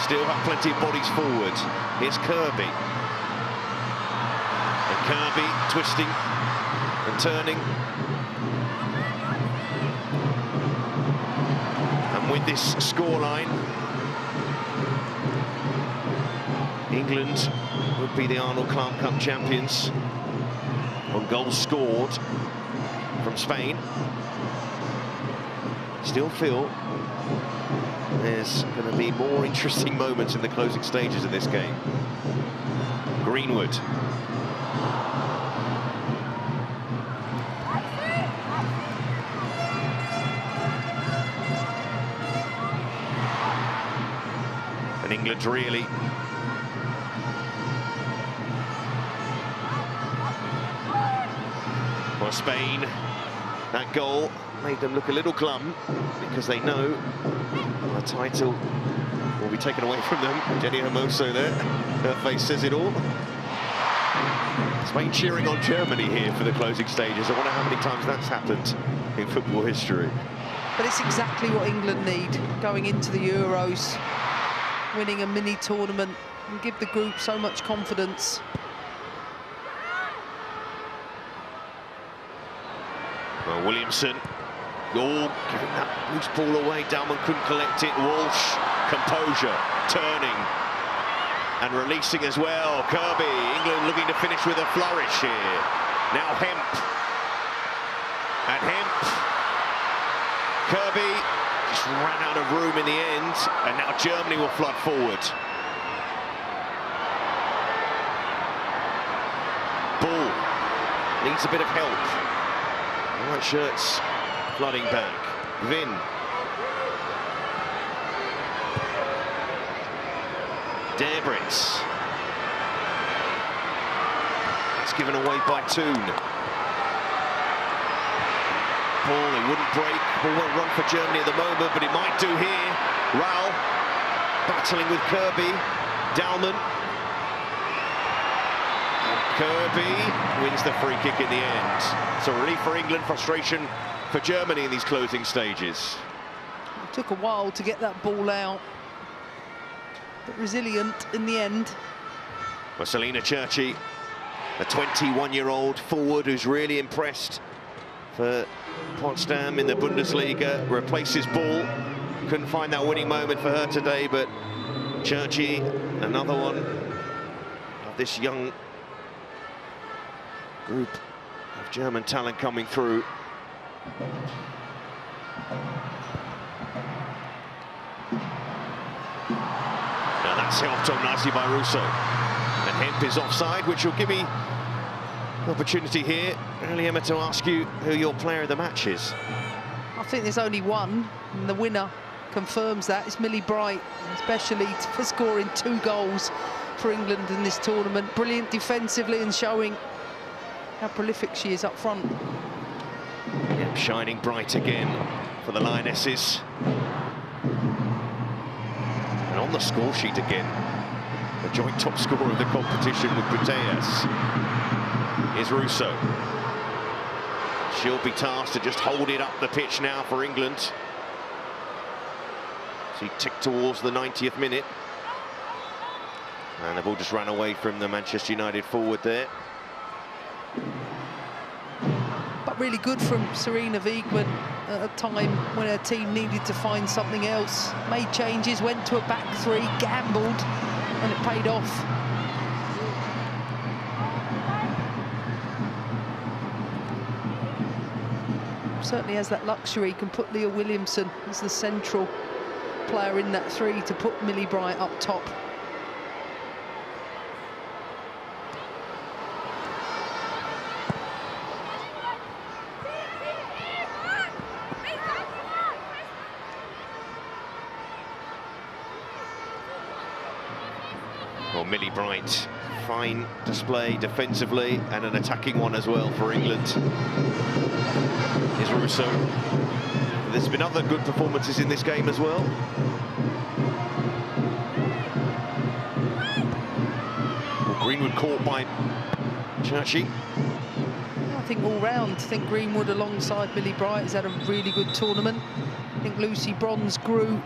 S1: still have plenty of bodies forward. Here's Kirby. And Kirby twisting and turning. And with this scoreline, England would be the Arnold Clark Cup champions on goals scored from Spain. Still feel there's going to be more interesting moments in the closing stages of this game. Greenwood. And England really for Spain, that goal made them look a little glum because they know the title will be taken away from them. Jenny Hermoso there, her face says it all. Spain cheering on Germany here for the closing stages. I wonder how many times that's happened in football history.
S2: But it's exactly what England need going into the Euros. Winning a mini tournament and give the group so much confidence.
S1: Well, Williamson, giving that loose ball away. Dalman couldn't collect it. Walsh, composure, turning and releasing as well. Kirby, England looking to finish with a flourish here. Now Hemp. And Hemp. Kirby just ran out of room in the end, and now Germany will flood forward. Ball needs a bit of help. White shirts flooding back. Vin. Debritz. It's given away by Toon. Ball, it wouldn't break. Ball won't run for Germany at the moment, but it might do here. Raul battling with Kirby. Dalman. Kirby wins the free kick in the end. So relief for England, frustration for Germany in these closing stages.
S2: It took a while to get that ball out, but resilient in the end.
S1: Well, Selina Churchy, a 21-year-old forward who's really impressed for Potsdam in the Bundesliga, replaces Ball. Couldn't find that winning moment for her today, but Churchy, another one of this young group of German talent coming through. Now that's helped on nicely by Russo. And Hemp is offside, which will give me the opportunity here, really, Emma, to ask you who your player of the match is.
S2: I think there's only one, and the winner confirms that. It's Millie Bright, especially for scoring 2 goals for England in this tournament. Brilliant defensively and showing how prolific she is up front.
S1: Yep, shining bright again for the Lionesses. And on the score sheet again, the joint top scorer of the competition with Putellas is Russo. She'll be tasked to just hold it up the pitch now for England. She ticked towards the 90th minute. And the ball just ran away from the Manchester United forward there.
S2: But really good from Serena Wiegmann at a time when her team needed to find something else. Made changes, went to a back 3, gambled, and it paid off. Certainly has that luxury, can put Leah Williamson as the central player in that 3 to put Millie Bright up top.
S1: Well, Millie Bright, fine display defensively and an attacking one as well for England. Is Russo. There's been other good performances in this game as well. caught by Churchy.
S2: I think all round, I think Greenwood alongside Millie Bright has had a really good tournament. I think Lucy Bronze grew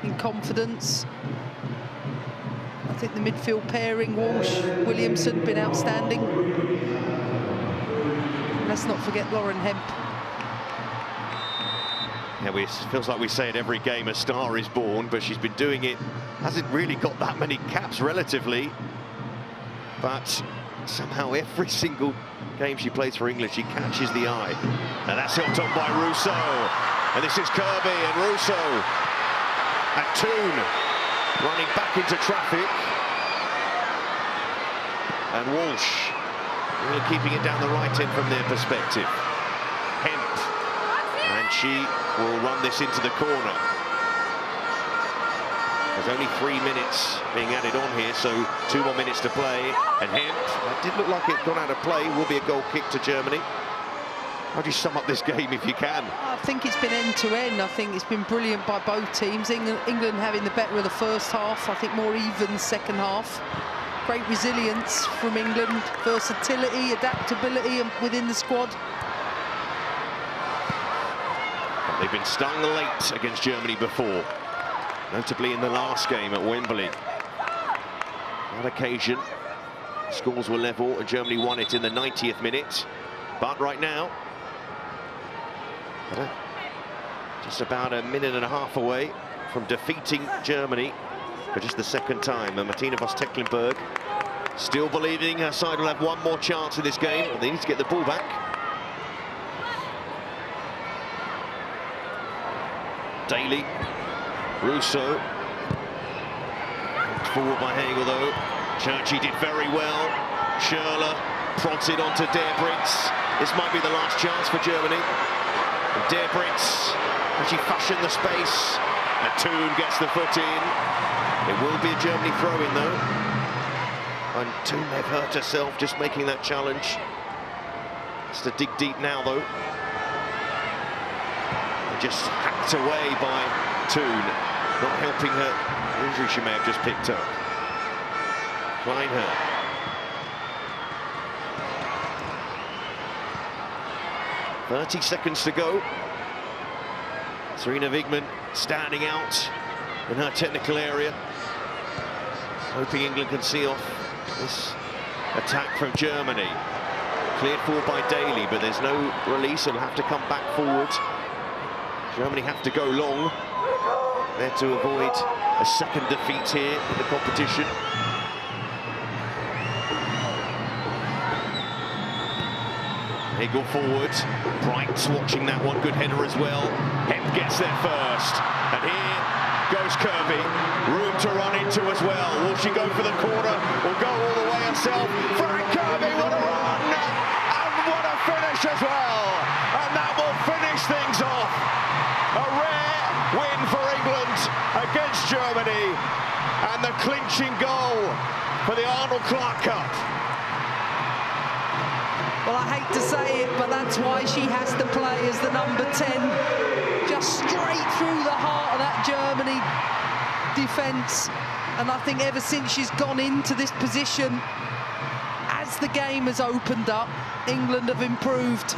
S2: in confidence. I think the midfield pairing, Walsh, Williamson, been outstanding. Let's not forget Lauren Hemp.
S1: Yeah, it feels like we say at every game a star is born, but she's been doing it. Hasn't really got that many caps relatively, but somehow every single game she plays for England, she catches the eye. And that's helped on by Rousseau. And this is Kirby and Rousseau at Toon, running back into traffic. And Walsh really keeping it down the right end from their perspective. Hemp, and she will run this into the corner. There's only 3 minutes being added on here, so 2 more minutes to play. And Hemp, that did look like it got out of play, will be a goal kick to Germany. How do you sum up this game if you can?
S2: I think it's been end-to-end. I think it's been brilliant by both teams. England having the better of the first half. I think more even second half. Great resilience from England, versatility, adaptability within the squad.
S1: They've been stung late against Germany before, notably in the last game at Wembley. On that occasion, scores were level and Germany won it in the 90th minute. But right now, just about a minute and a half away from defeating Germany for just the second time. And Martina Voss-Tecklenburg still believing her side will have one more chance in this game, but they need to get the ball back. Daly, Rousseau, forward by Hagel though. Churchy did very well. Schürrle prods it onto Derbritz. This might be the last chance for Germany. And Derbritz, as she fashioned the space, and Toon gets the foot in. It will be a Germany throw-in though. And Toon may have hurt herself just making that challenge. It's to dig deep now though. Just hacked away by Toon, not helping her injury she may have just picked up. Kleinher. "30 seconds to go. Serena Wigman standing out in her technical area, hoping England can see off this attack from Germany. Cleared forward by Daly, but there's no release, it'll have to come back forward. Germany have to go long there to avoid a second defeat here in the competition. Hagel forward, Bright's watching that one, good header as well. Hemp gets there first, and here goes Kirby, room to run into as well. Will she go for the corner or go all the way herself? Frank Kirby, what a run, and what a finish as well, and that will finish things off. A rare win for England against Germany, and the clinching goal for the Arnold Clark Cup.
S2: Well, I hate to say it, but that's why she has to play as the number 10. Just straight through the heart of that Germany defence. And I think ever since she's gone into this position, as the game has opened up, England have improved.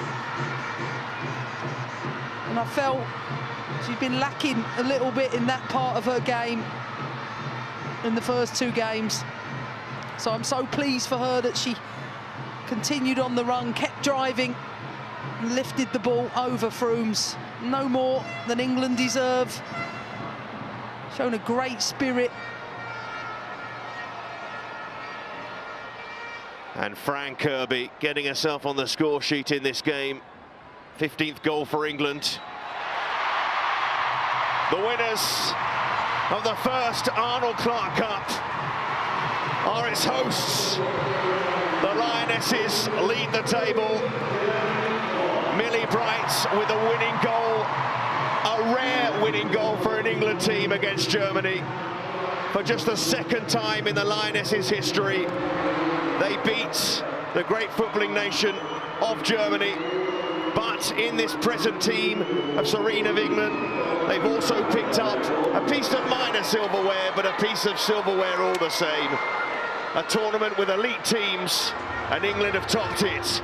S2: And I felt she's been lacking a little bit in that part of her game in the first 2 games. So I'm so pleased for her that she continued on the run, kept driving, and lifted the ball over Froomes. No more than England deserve. Shown a great spirit.
S1: And Fran Kirby getting herself on the score sheet in this game. 15th goal for England. The winners of the first Arnold Clark Cup are its hosts. The Lionesses lead the table. Millie Bright with a winning goal. A rare winning goal for an England team against Germany. For just the second time in the Lionesses' history, they beat the great footballing nation of Germany. But in this present team of Serena Wigman, they've also picked up a piece of minor silverware, but a piece of silverware all the same. a tournament with elite teams, and England have topped it,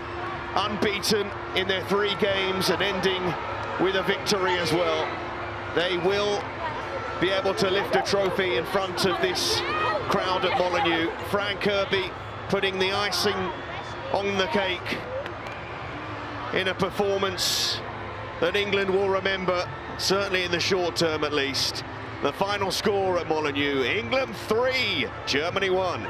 S1: unbeaten in their 3 games and ending with a victory as well. They will be able to lift a trophy in front of this crowd at Molineux. Fran Kirby putting the icing on the cake in a performance that England will remember, certainly in the short term at least. The final score at Molineux, England 3, Germany 1.